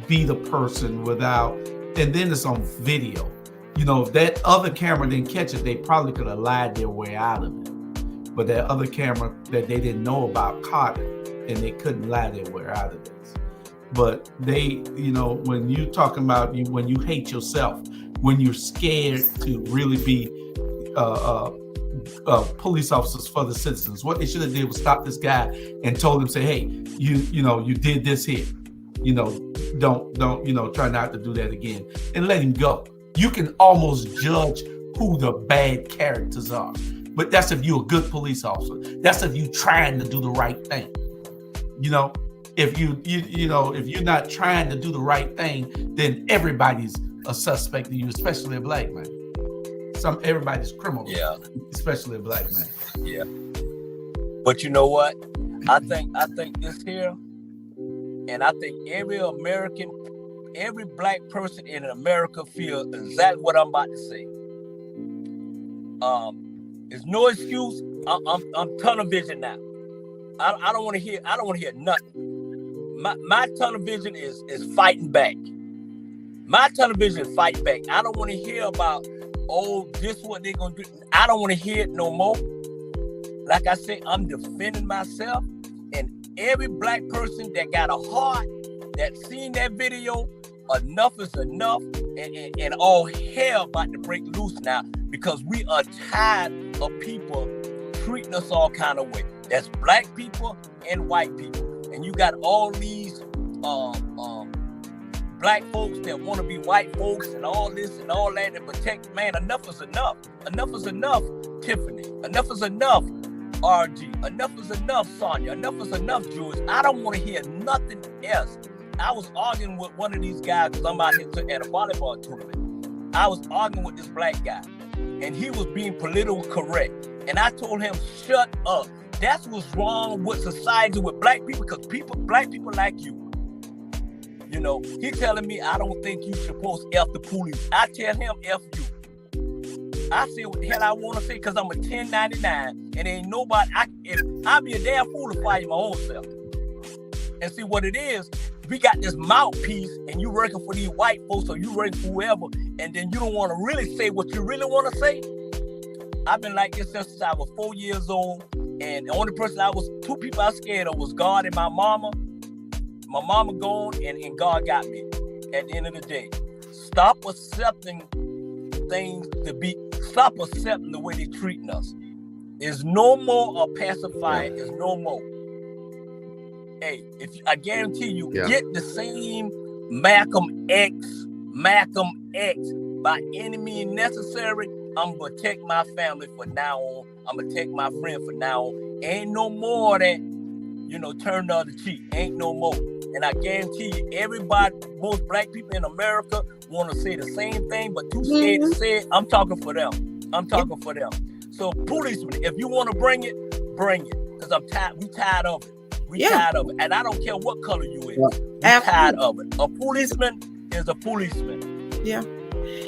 be the person without, and then it's on video. If that other camera didn't catch it, they probably could have lied their way out of it. But that other camera that they didn't know about caught it, and they couldn't lie their way out of this. But they, when you talking about when you hate yourself, when you're scared to really be police officers for the citizens, what they should have did was stop this guy and told him, say, hey, you did this here. Don't try not to do that again, and let him go. You can almost judge who the bad characters are, but that's if you're a good police officer. That's if you're trying to do the right thing. If you're not trying to do the right thing, then everybody's a suspect to you, especially a black man. Everybody's criminal, especially a black man. Yeah. But you know what? I think this here, and I think every black person in America feels exactly what I'm about to say. There's no excuse. I'm tunnel vision now. I don't want to hear nothing. My tunnel vision is fighting back. My tunnel vision is fighting back. I don't want to hear about, this is what they're gonna do. I don't want to hear it no more. Like I said, I'm defending myself, and every black person that got a heart that seen that video, enough is enough, and all hell about to break loose now, because we are tired of people treating us all kind of way. That's black people and white people. And you got all these black folks that want to be white folks and all this and all that and protect. Man, enough is enough. Enough is enough, Tiffany. Enough is enough, RG. Enough is enough, Sonia. Enough is enough, Jules. I don't want to hear nothing else. I was arguing with one of these guys because I'm out here at a volleyball tournament. I was arguing with this black guy, and he was being politically correct. And I told him, shut up. That's what's wrong with society with black people, because black people like you. He telling me I don't think you supposed to F the police. I tell him F you. I say what the hell I want to say because I'm a 1099 and ain't nobody. I'd be a damn fool to fight my own self. And see what it is, we got this mouthpiece and you working for these white folks or you working for whoever, and then you don't want to really say what you really want to say. I've been like this since I was 4 years old, and the only person two people I was scared of was God and my mama. My mama gone, and God got me. At the end of the day, stop accepting things stop accepting the way they treating us. There's no more a pacifier. There's no more. Hey, I guarantee you, get the same Malcolm X by any means necessary. I'm gonna protect my family from now on. I'm gonna protect my friend from now on. Ain't no more that, turn the other cheek. Ain't no more. And I guarantee you, everybody, most black people in America want to say the same thing, but too scared to say it. I'm talking for them. So policemen, if you want to bring it, because I'm tired. We tired of it. We tired of it. And I don't care what color you is. We tired of it. A policeman is a policeman. Yeah.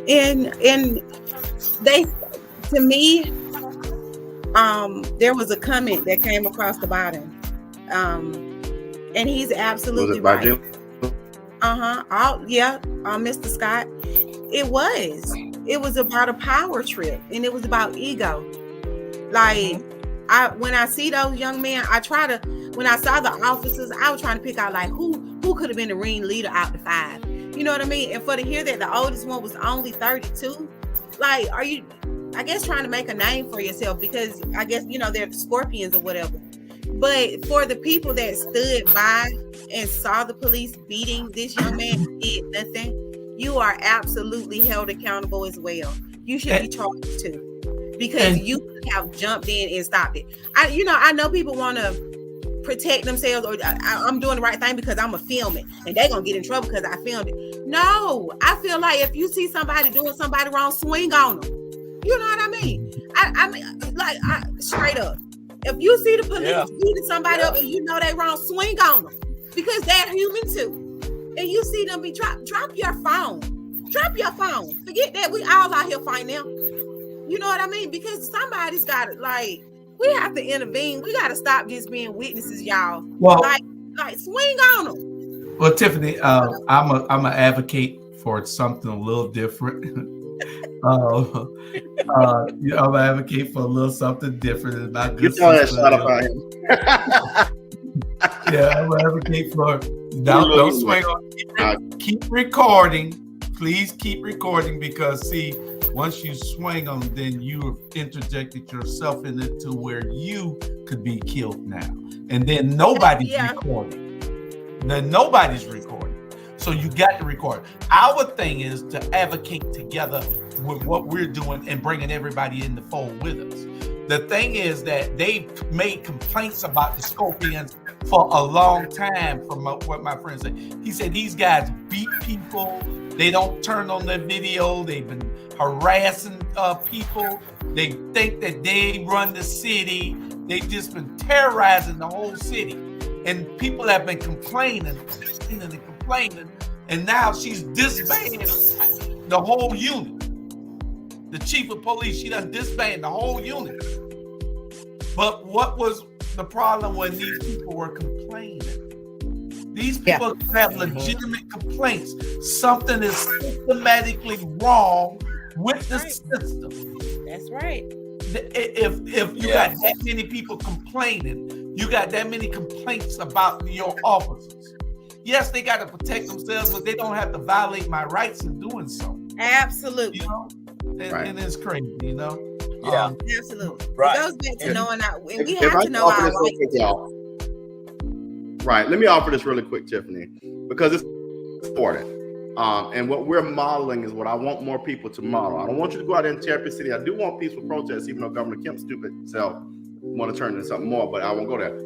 And they, to me, there was a comment that came across the bottom. And he's absolutely right. Mr. Scott. It was about a power trip, and it was about ego. Like, when I see those young men, when I saw the officers, I was trying to pick out like who could have been the ringleader out the 5. You know what I mean? And for to hear that the oldest one was only 32, like, are you, I guess, trying to make a name for yourself? Because I guess, you know, they're the Scorpions or whatever. But for the people that stood by and saw the police beating this young man who did nothing, you are absolutely held accountable as well. You should be charged too, because you have jumped in and stopped it. I know people want to protect themselves, or I'm doing the right thing because I'm gonna film it, and they're gonna get in trouble because I filmed it. No, I feel like if you see somebody doing somebody wrong, swing on them. You know what I mean? I mean, like, straight up. If you see the police beating somebody up and you know they wrong, swing on them, because they're human too. And you see them be drop your phone. Drop your phone. Forget that we all out here fighting them. You know what I mean? Because somebody's got it. Like, we have to intervene. We got to stop just being witnesses, y'all. Well, like swing on them. Well, Tiffany, I'm a advocate for something a little different. I'm an advocate for a little something different. About good. That shot up on him. Yeah, I'm an advocate for. Don't swing on. Keep recording. Please keep recording, because see, once you swing on, then you have interjected yourself in it to where you could be killed now, and then nobody's recording. Then nobody's recording. So you got to record. Our thing is to advocate together with what we're doing and bringing everybody in the fold with us. The thing is that they've made complaints about the Scorpions for a long time, from what my friend said. He said these guys beat people. They don't turn on their video. They've been harassing people. They think that they run the city. They've just been terrorizing the whole city. And people have been complaining. And now she's disbanded the whole unit. The chief of police, she done disbanded the whole unit. But what was the problem when these people were complaining? These people have legitimate complaints. Something is systematically wrong with the system. That's right. If you got that many people complaining, you got that many complaints about your officers. Yes, they got to protect themselves, but they don't have to violate my rights in doing so. Absolutely. You know? And it's crazy, you know? Yeah. Absolutely. Right. It goes back to knowing we have to know our rights. Right. Let me offer this really quick, Tiffany, because it's important. And what we're modeling is what I want more people to model. I don't want you to go out there and tear up your city. I do want peaceful protests, even though Governor Kemp's stupid self want to turn into something more, but I won't go there.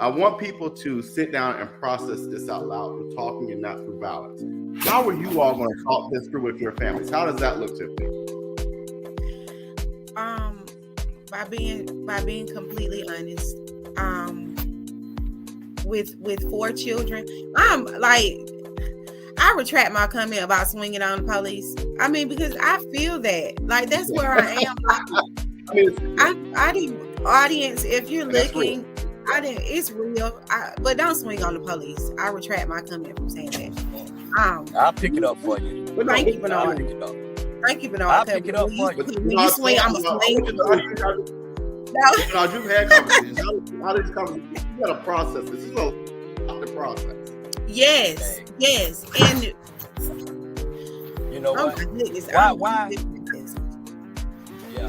I want people to sit down and process this out loud through talking and not through violence. How are you all going to talk this through with your families? How does that look, Tiffany? By being completely honest. With 4 children, I'm like, I retract my comment about swinging on the police. I mean, because I feel that, like, that's where I am. I didn't, audience, if you're looking, it's real. But don't swing on the police. I retract my comment from saying that. I'll pick it up for you. Thank you, Bernard. Thank you, Bernard. I'll pick it up for you. When you swing, I'm a swing. No, you've had conversations. How these conversations? You got to process this. This is a process. Yes, and you know what? Why? Yeah,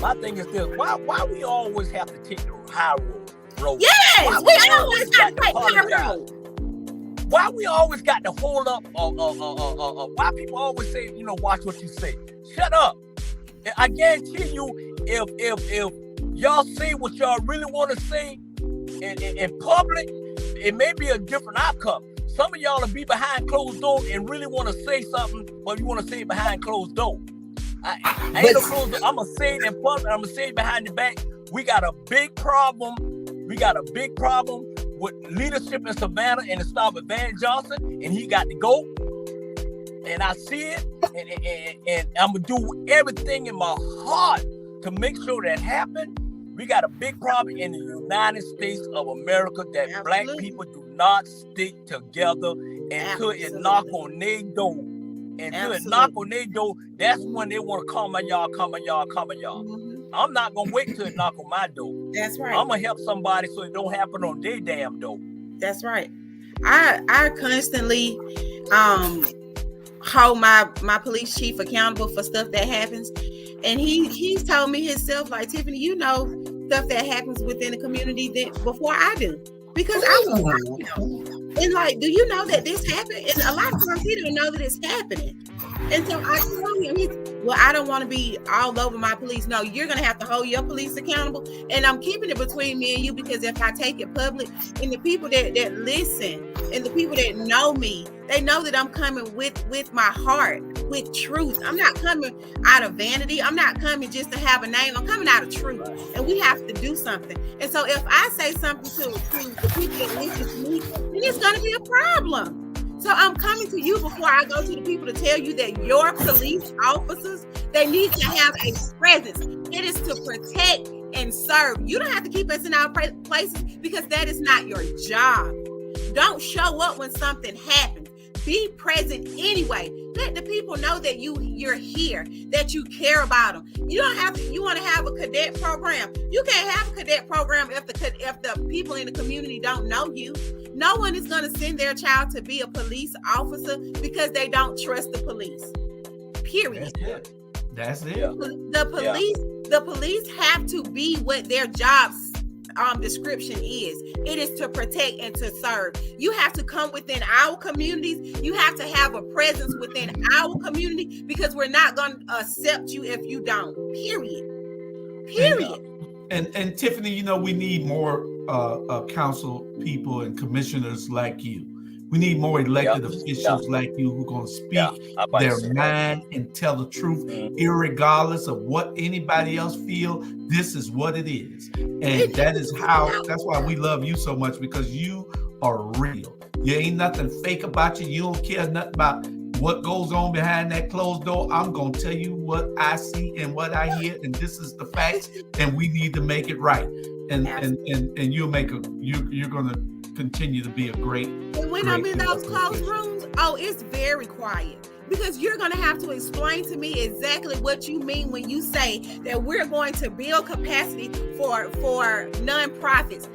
my thing is this: why we always have to take the high road? Yes, we always got to take the high road. Why we always got to hold up? Why people always say, you know, watch what you say. Shut up. I guarantee you, if y'all say what y'all really want to say in public, it may be a different outcome. Some of y'all will be behind closed doors and really want to say something, but you want to say it behind closed doors. I ain't no closed door. I'm going to say it in public. I'm going to say it behind the back. We got a big problem. with leadership in Savannah and to start with Van Johnson, and he got to go. And I see it, and I'm gonna do everything in my heart to make sure that happens. We got a big problem in the United States of America that Black people do not stick together until it knock on their door. Until it knock on their door, that's when they want to come on y'all. I'm not gonna wait till it knock on my door. That's right. I'm gonna help somebody so it don't happen on their damn door. That's right. I constantly hold my police chief accountable for stuff that happens. And he's told me himself, like, Tiffany, you know stuff that happens within the community before I do. Because I was, and like, do you know that this happened? And a lot of times he don't know that it's happening. And so I told him, well, I don't want to be all over my police. No, you're going to have to hold your police accountable. And I'm keeping it between me and you, because if I take it public, and the people that listen and the people that know me, they know that I'm coming with my heart, with truth. I'm not coming out of vanity. I'm not coming just to have a name. I'm coming out of truth. And we have to do something. And so if I say something to the people that listen to me, then it's going to be a problem. So I'm coming to you before I go to the people to tell you that your police officers, they need to have a presence. It is to protect and serve. You don't have to keep us in our places, because that is not your job. Don't show up when something happens. Be present anyway. Let the people know that you're here, that you care about them. You don't have to. You want to have a cadet program. You can't have a cadet program if the people in the community don't know you. No one is going to send their child to be a police officer because they don't trust the police. Period. That's it. The police have to be what their jobs description is. It is to protect and to serve. You have to come within our communities. You have to have a presence within our community, because we're not going to accept you if you don't. Period. And Tiffany, you know, we need more council people and commissioners like you. We need more elected officials like you who are going to speak their mind and tell the truth, irregardless of what anybody else feel. This is what it is. And that's why we love you so much, because you are real. You ain't nothing fake about you. You don't care nothing about what goes on behind that closed door. I'm going to tell you what I see and what I hear, and this is the facts, and we need to make it right. And you're going to continue to be a great. And when I'm in those closed rooms, it's very quiet, because you're going to have to explain to me exactly what you mean when you say that we're going to build capacity for nonprofits.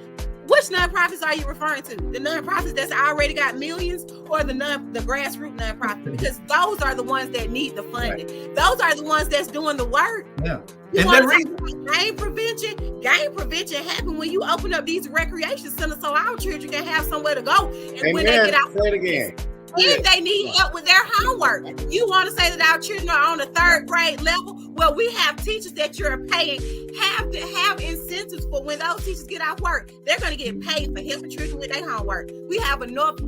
Which nonprofits are you referring to? The nonprofits that's already got millions, or the grassroots nonprofits? Because those are the ones that need the funding. Right. Those are the ones that's doing the work. Yeah. You want to talk about game prevention? Game prevention happens when you open up these recreation centers so our children can have somewhere to go. And when they get out, say it again. If they need help with their homework, you want to say that our children are on the 3rd grade level? Well, we have teachers that you're paying have to have incentives for when those teachers get off work. They're going to get paid for helping children with their homework. We have enough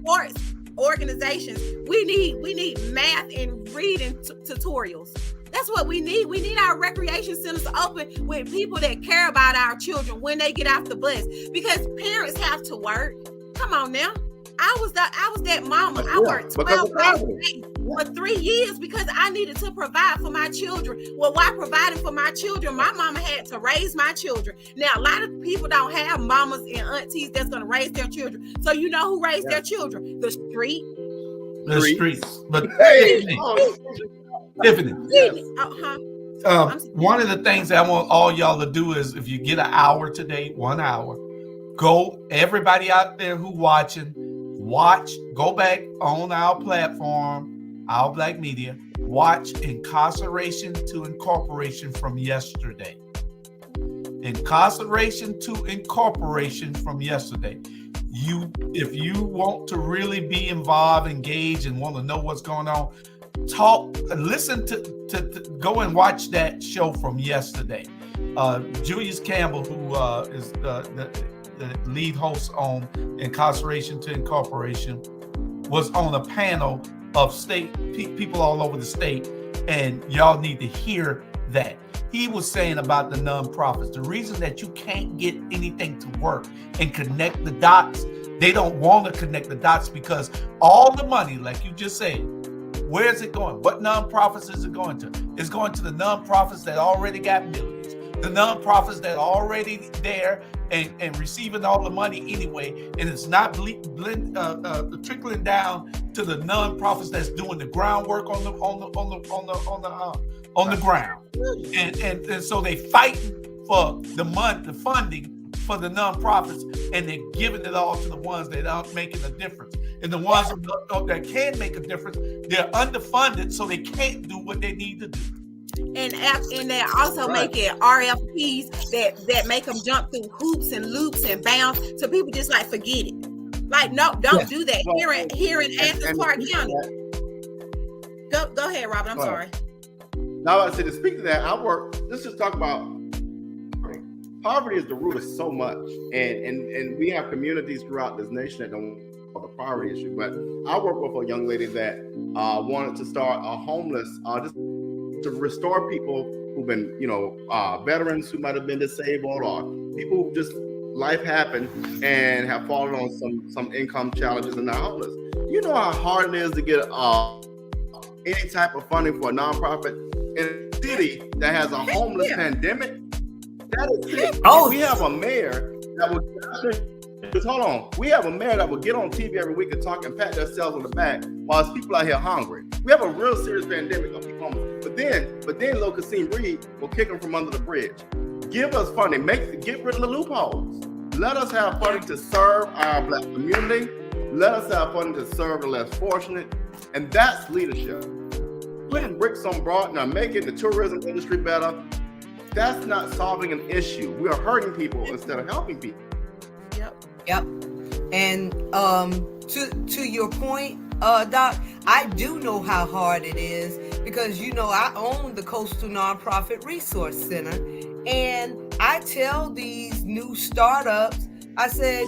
sports organizations. We need math and reading tutorials. That's what we need. We need our recreation centers open with people that care about our children when they get off the bus, because parents have to work. Come on now. I was that mama. I worked 12 hours a day for 3 years because I needed to provide for my children. Well, while providing for my children, my mama had to raise my children. Now, a lot of people don't have mamas and aunties that's going to raise their children. So you know who raised their children? The street. The streets. But Tiffany. One of the things that I want all y'all to do is, if you get an hour today, 1 hour, go, everybody out there who go back on our platform, Our Black Media, watch Incarceration to Incorporation from yesterday. Incarceration to Incorporation from yesterday. If you want to really be involved, engaged, and want to know what's going on, listen to go and watch that show from yesterday. Julius Campbell, who is the lead host on Incarceration to Incorporation, was on a panel of people all over the state, and y'all need to hear that. he was saying about the nonprofits. The reason that you can't get anything to work and connect the dots, they don't want to connect the dots because all the money, like you just said, where is it going? What nonprofits is it going to? It's going to the nonprofits that already got millions, the nonprofits that are already there and receiving all the money anyway, and it's not trickling down to the nonprofits that's doing the groundwork on the ground, and so they fighting for the money, the funding for the nonprofits, and they're giving it all to the ones that aren't making a difference. And the ones that can make a difference, they're underfunded, so they can't do what they need to do. And they're also making RFPs that make them jump through hoops and loops and bounds, so people just like forget it. Like, no, don't do that. Here in Athens Park County. Go ahead, Robert. I'm sorry. Now I said to speak to that, let's just talk about poverty is the root of so much, and we have communities throughout this nation that don't know the poverty issue. But I work with a young lady that wanted to start a homeless, just to restore people who've been, veterans who might have been disabled, or people who just life happened and have fallen on some income challenges and are homeless. You know how hard it is to get any type of funding for a nonprofit in a city that has a homeless pandemic. That is it. We have a mayor that will we have a mayor that will get on TV every week and talk and pat themselves on the back while people out here hungry. We have a real serious pandemic of people homeless. But then Lil Kasim Reed will kick them from under the bridge. Give us funding. Get rid of the loopholes. Let us have funding to serve our Black community. Let us have funding to serve the less fortunate. And that's leadership. Putting bricks on broad, now making the tourism industry better, that's not solving an issue. We are hurting people instead of helping people. Yep. And to your point, Doc, I do know how hard it is because, I own the Coastal Nonprofit Resource Center, and I tell these new startups, I said,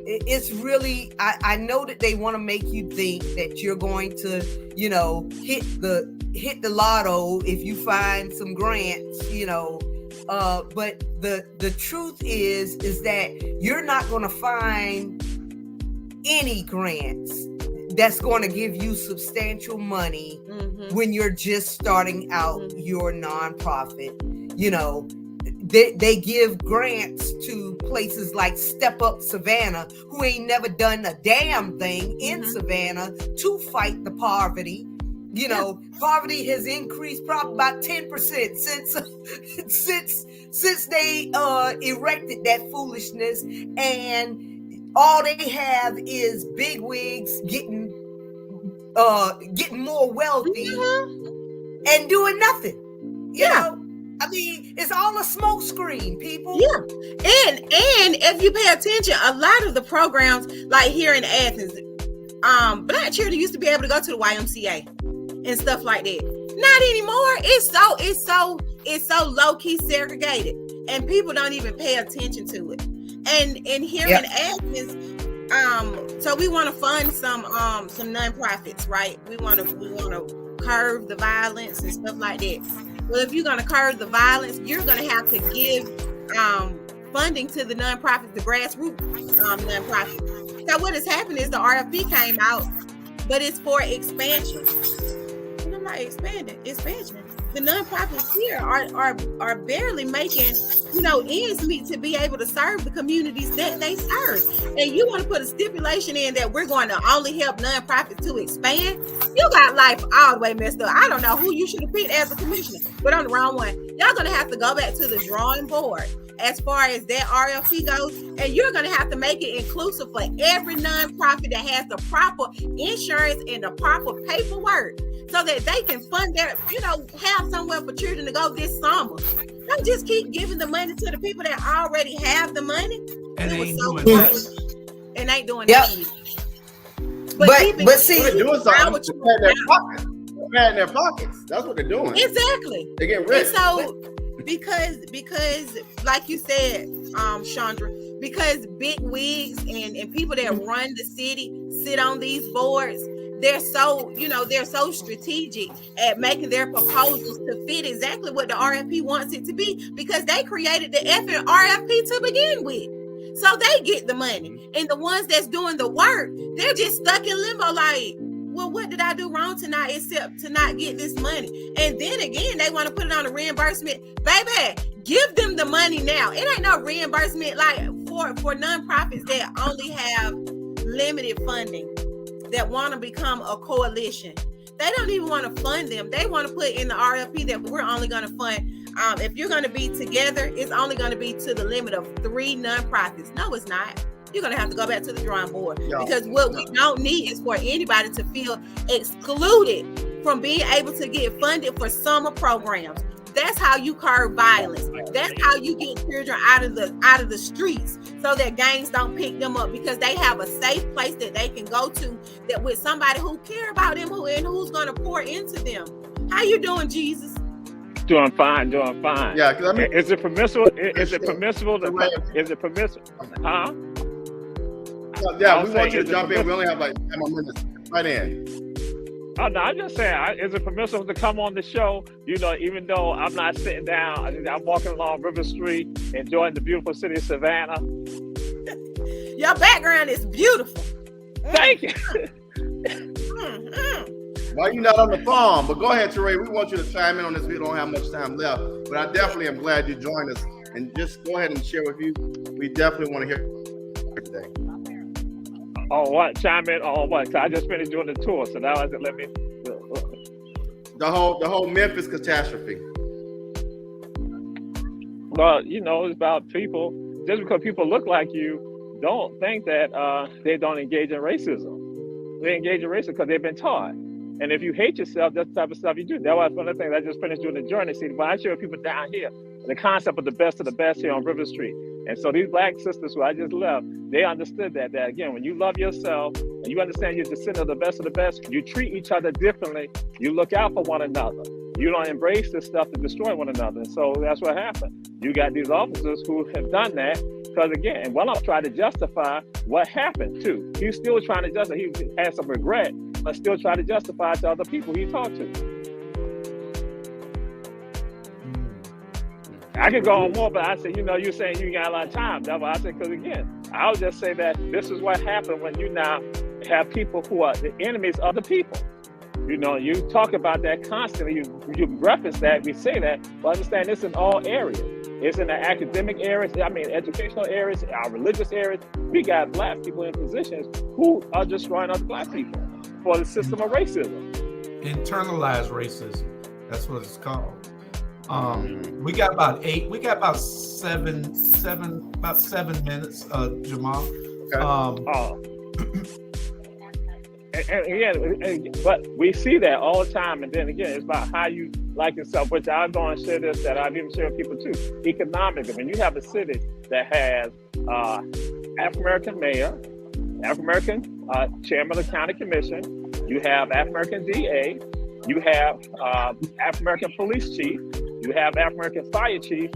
it's really, I know that they want to make you think that you're going to, hit the lotto if you find some grants, but the truth is that you're not going to find any grants that's going to give you substantial money when you're just starting out your nonprofit. They give grants to places like Step Up Savannah, who ain't never done a damn thing in Savannah to fight the poverty. Poverty has increased probably about 10% since they erected that foolishness, and all they have is big wigs getting more wealthy and doing nothing. You know? I mean, it's all a smoke screen, people. Yeah. And if you pay attention, a lot of the programs, like here in Athens, Black children used to be able to go to the YMCA and stuff like that. Not anymore. It's so low-key segregated, and people don't even pay attention to it. And here in Athens, so we want to fund some nonprofits, right? We want to curb the violence and stuff like that. Well, if you're going to curb the violence, you're going to have to give funding to the nonprofits, the grassroots nonprofits. So what has happened is the RFP came out, but it's for expansion. And I'm like, expansion. The nonprofits here are barely making, ends meet to be able to serve the communities that they serve. And you want to put a stipulation in that we're going to only help nonprofits to expand? You got life all the way messed up. I don't know who you should have picked as a commissioner, but I'm the wrong one. Y'all going to have to go back to the drawing board as far as that RFP goes, and you're going to have to make it inclusive for every nonprofit that has the proper insurance and the proper paperwork, so that they can fund their, have somewhere for children to go this summer. Don't just keep giving the money to the people that already have the money. And it ain't was doing nothing. And ain't doing nothing. But see, they're doing something. They're patting their pockets. That's what they're doing. Exactly. They get rich. And so, because like you said, Chandra, because big wigs and people that run the city sit on these boards, they're so, they're so strategic at making their proposals to fit exactly what the RFP wants it to be, because they created the effing RFP to begin with. So they get the money. And the ones that's doing the work, they're just stuck in limbo like, well, what did I do wrong tonight except to not get this money? And then again, they want to put it on a reimbursement. Baby, give them the money now. It ain't no reimbursement like for nonprofits that only have limited funding, that want to become a coalition. They don't even want to fund them. They want to put in the RFP that we're only going to fund. If you're going to be together, it's only going to be to the limit of 3 nonprofits. No, it's not. You're going to have to go back to the drawing board, because what we don't need is for anybody to feel excluded from being able to get funded for summer programs. That's how you curb violence. That's how you get children out of the streets, so that gangs don't pick them up, because they have a safe place that they can go to, that with somebody who care about them and who's going to pour into them. How you doing, Jesus? Doing fine. Yeah, is it permissible? Is it permissible? Is it permissible? Huh? Yeah, we want you to jump in. We only have like 10 more minutes. Right in. Oh, no, I'm just saying, is it permissible to come on the show? Even though I'm not sitting down, I'm walking along River Street, enjoying the beautiful city of Savannah. Your background is beautiful. Thank you. Why you not on the farm? But go ahead, Teray. We want you to chime in on this. We don't have much time left, but I definitely am glad you joined us. And just go ahead and share with you. We definitely want to hear today. Oh, what? Chime in on what? So I just finished doing the tour, so now let me. The whole Memphis catastrophe. Well, it's about people. Just because people look like you, don't think that they don't engage in racism. They engage in racism because they've been taught. And if you hate yourself, that's the type of stuff you do. That was one of the things I just finished doing the journey. See, when I share people down here, the concept of the best here on River Street. And so these Black sisters who I just left, they understood that again, when you love yourself and you understand you're descendant of the best, you treat each other differently. You look out for one another. You don't embrace this stuff to destroy one another. And so that's what happened. You got these officers who have done that because, again, one of them tried to justify what happened too. He's still trying to justify. He had some regret, but still trying to justify to other people he talked to. I could go on more, but I said, you're saying you got a lot of time. That's why I said, because again, I'll just say that this is what happened when you now have people who are the enemies of the people. You talk about that constantly. You reference that, we say that, but understand this in all areas. It's in the academic areas, educational areas, our religious areas. We got Black people in positions who are destroying other Black people for the system of racism. Internalized racism. That's what it's called. We got about 7 minutes, Jamal. But we see that all the time, and then again, it's about how you like yourself, which I'm going to share this, that I've even shared with people too. Economically, when you have a city that has African-American mayor, African-American chairman of the county commission, you have African-American DA, you have African-American police chief, you have African-American fire chief,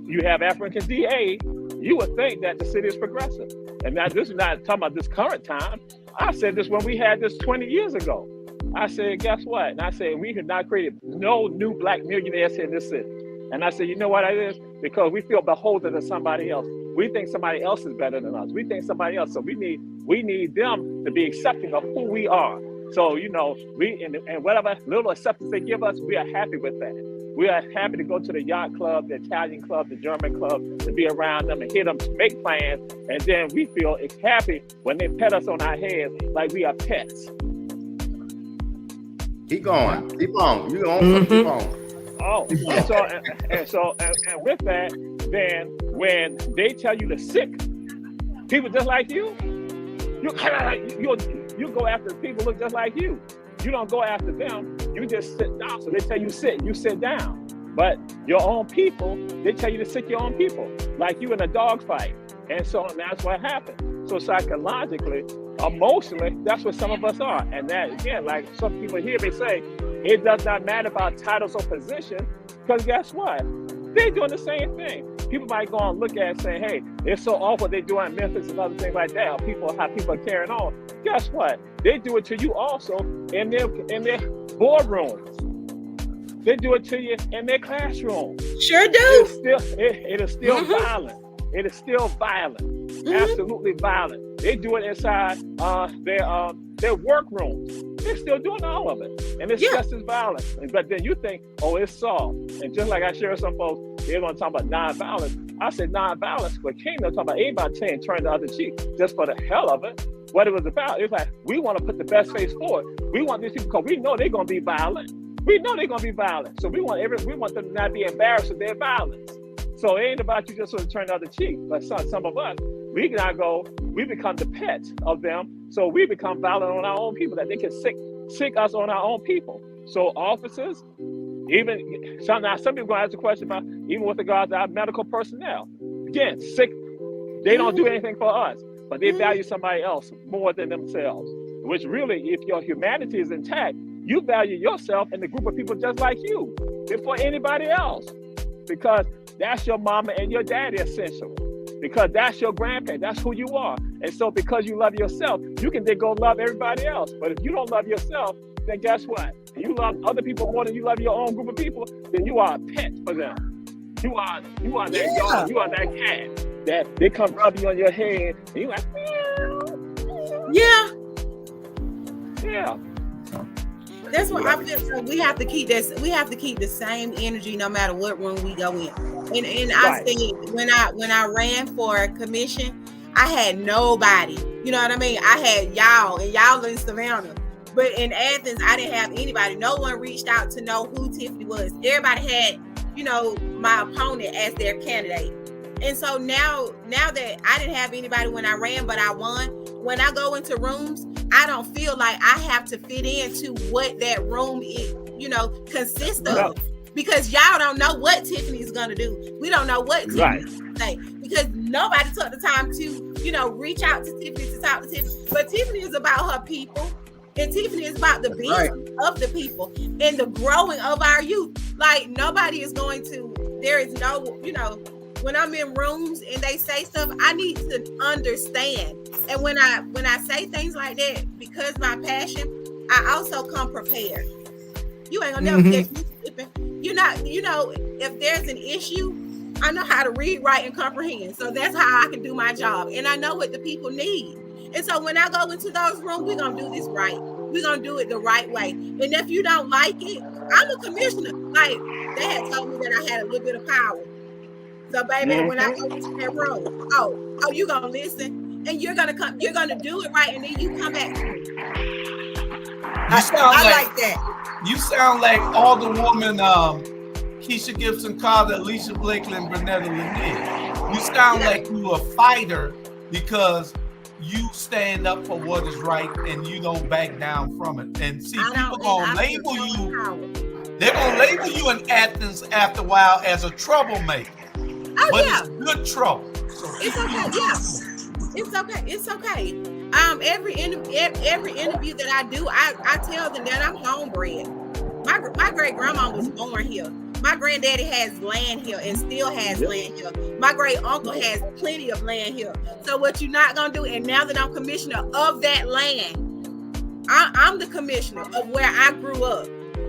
you have African DA, you would think that the city is progressive. And now this is not talking about this current time. I said this when we had this 20 years ago. I said, guess what? And I said, we have not created no new Black millionaires here in this city. And I said, you know what that is? Because we feel beholden to somebody else. We think somebody else is better than us. We think somebody else. So we need them to be accepting of who we are. So, and whatever little acceptance they give us, we are happy with that. We are happy to go to the yacht club, the Italian club, the German club, to be around them and hear them make plans. And then we feel happy when they pet us on our heads like we are pets. Keep going. Keep on. You on? Keep on. Oh, and with that, then when they tell you to sick people just like you go after people look just like you. You don't go after them. You just sit down. So they tell you sit, you sit down. But your own people, they tell you to sit your own people, like you in a dog fight. And so that's what happened. So psychologically, emotionally, that's what some of us are. And that, again, like some people hear me say, it does not matter about titles or position, because guess what? They're doing the same thing. People might go and look at it and say, hey, it's so awful they do in Memphis and other things like that, or how people are carrying on. Guess what? They do it to you also in their boardrooms. They do it to you in their classroom. Sure do. It is still violent. It is still violent. Absolutely violent. They do it inside their workrooms. They're still doing all of it. And it's just as violent. But then you think, oh, it's solved. And just like I share with some folks, they're going to talk about nonviolence. I said nonviolence, but Kingdom talking about anybody saying turn the other cheek just for the hell of it. What it was about, it's like, we want to put the best face forward. We want these people, because we know they're going to be violent. We know they're going to be violent. So we want them to not be embarrassed with their violence. So it ain't about you just sort of turn the other cheek. But some of us, we become the pets of them. So we become violent on our own people, that they can sick us on our own people. So officers, even some people going to ask the question about, even with regards to our medical personnel, again, sick, they don't do anything for us, but they value somebody else more than themselves, which really, if your humanity is intact, you value yourself and the group of people just like you before anybody else, because that's your mama and your daddy essentially, because that's your grandparent, that's who you are. And so because you love yourself, you can then go love everybody else. But if you don't love yourself, then guess what? You love other people more than you love your own group of people, then you are a pet for them. You are that dog, you are that cat that they come rub you on your head and you're like, meow. Yeah. That's what I feel. So we have to keep this. We have to keep the same energy no matter what room we go in. And I said when I ran for commission, I had nobody. You know what I mean? I had y'all and y'all in Savannah, but in Athens, I didn't have anybody. No one reached out to know who Tiffany was. Everybody had, my opponent as their candidate. And so now that I didn't have anybody when I ran, but I won. When I go into rooms, I don't feel like I have to fit into what that room is, consists of. Because y'all don't know what Tiffany's gonna do. We don't know what Tiffany's gonna say. Because nobody took the time to, reach out to Tiffany, to talk to Tiffany. But Tiffany is about her people. And Tiffany is about the business of the people and the growing of our youth. Like nobody is going to, there is no, when I'm in rooms and they say stuff, I need to understand. And when I say things like that, because my passion, I also come prepared. You ain't gonna never get me slipping. If there's an issue, I know how to read, write, and comprehend. So that's how I can do my job. And I know what the people need. And so when I go into those rooms, we're gonna do this right. We're gonna do it the right way. And if you don't like it, I'm a commissioner. Like they had told me that I had a little bit of power. So baby, when I go into that room, oh, you're gonna listen and you're gonna do it right, and then you come back to me. I like that. You sound like all the woman Keisha Gibson Carter, Alicia Blakely, and Bernetta Lanier. You sound like you a fighter because you stand up for what is right and you don't back down from it. And see, people gonna label you. They're gonna label you in Athens after a while as a troublemaker. It's good trouble. So it's okay. Yeah, it's okay. Every interview that I do, I tell them that I'm homebred. My great grandma was born here. My granddaddy has land here and still has land here. My great uncle has plenty of land here. So what you're not gonna do, and now that I'm commissioner of that land, I'm the commissioner of where I grew up.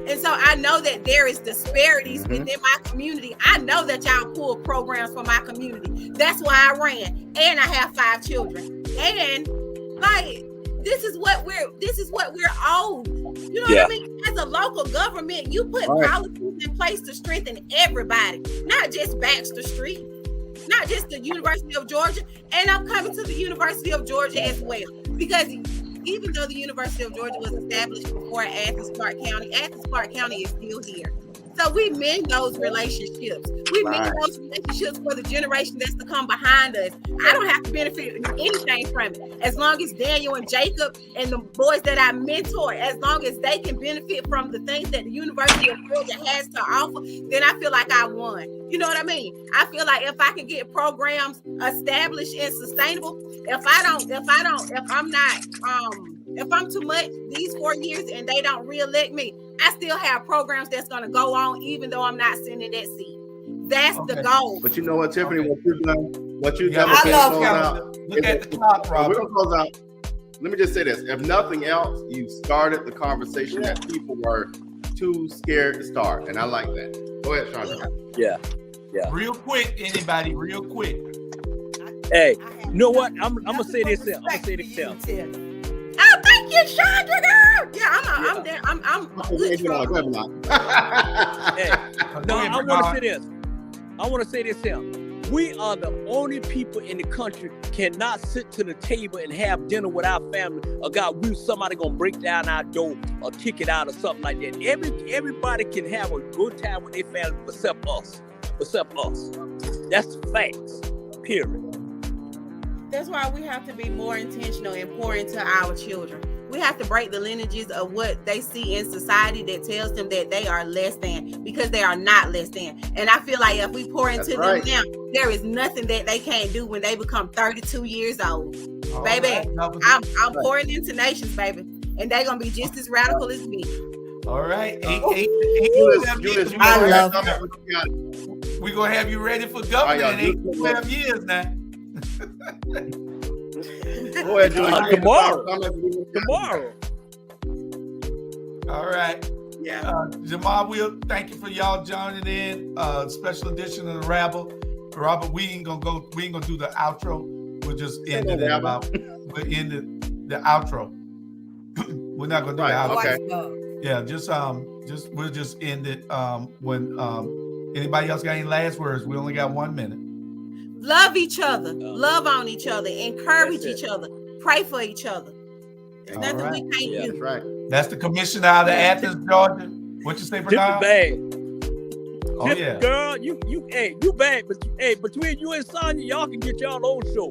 And so I know that there is disparities within my community. I know that y'all pull programs for my community. That's why I ran. And I have 5 children. And like this is what we're owed. You know what I mean? As a local government, you put policies in place to strengthen everybody, not just Baxter Street, not just the University of Georgia. And I'm coming to the University of Georgia as well, because even though the University of Georgia was established before Athens Clarke County is still here. So we mend those relationships. We mend those relationships for the generation that's to come behind us. I don't have to benefit anything from it. As long as Daniel and Jacob and the boys that I mentor, as long as they can benefit from the things that the University of Georgia has to offer, then I feel like I won. You know what I mean? I feel like if I can get programs established and sustainable, if I'm too much these 4 years and they don't reelect me, I still have programs that's going to go on even though I'm not sitting in that seat. That's the goal. But you know what, Tiffany, what you've done, what you've done. I love close out. Look at the clock, We're Robert. gonna close out. Let me just say this: if nothing else, you started the conversation that people were too scared to start, and I like that. Go ahead, Chandra. Yeah. Real quick, anybody, real quick. Hey, you know what? I'm gonna say this here. I'm gonna say this here. Oh, thank you, Chandra, girl. Yeah, I'm there. I'm good. Hey, no, I want to say this. I want to say this here. We are the only people in the country cannot sit to the table and have dinner with our family. Or God, somebody gonna break down our door or kick it out or something like that. Everybody can have a good time with their family except us. Except us. That's facts. Period. That's why we have to be more intentional and pour into our children. We have to break the lineages of what they see in society that tells them that they are less than, because they are not less than. And I feel like if we pour into them now, there is nothing that they can't do when they become 32 years old. All baby, right. I'm pouring into nations, baby. And they're going to be just as radical as me. All right. I love it. We're going to have you ready for government in 12 years now. Go ahead, Julie. Tomorrow. All right. Yeah. Jamal, we'll thank you for y'all joining in. Special edition of the Rabble. Robert, we ain't gonna do the outro. We'll just end it at about. We'll end the outro. We're not gonna do the outro. Okay. Yeah, we'll just end it when anybody else got any last words. We only got 1 minute. Love each other, love on each other, encourage each other, pray for each other. There's nothing we can't do. That's right. That's the commissioner out of Athens, Georgia. What you say, Bernard? Bad. Oh yeah, girl, you bad, but between you and Sonya, y'all can get y'all own show.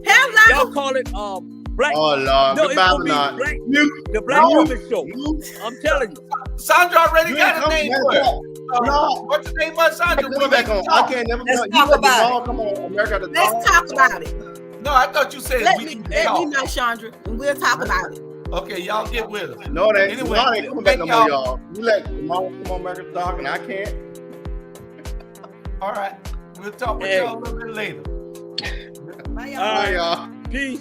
Hello. Y'all call it Black. Oh Lord, no, it's gonna be the Black Woman Show. I'm telling you. Sandra already got a name for it. What's the name of Sandra? I can't never. Let's talk about it. Come on, America. Let's talk about it. No, I thought you said let me know, Chandra, and we'll talk about it. Okay, y'all get with us. No, they ain't. Anyway, No, they ain't coming back no more, y'all. You let Mom come on, America talk, and I can't. All right, we'll talk with y'all a little bit later. Bye, y'all. Peace.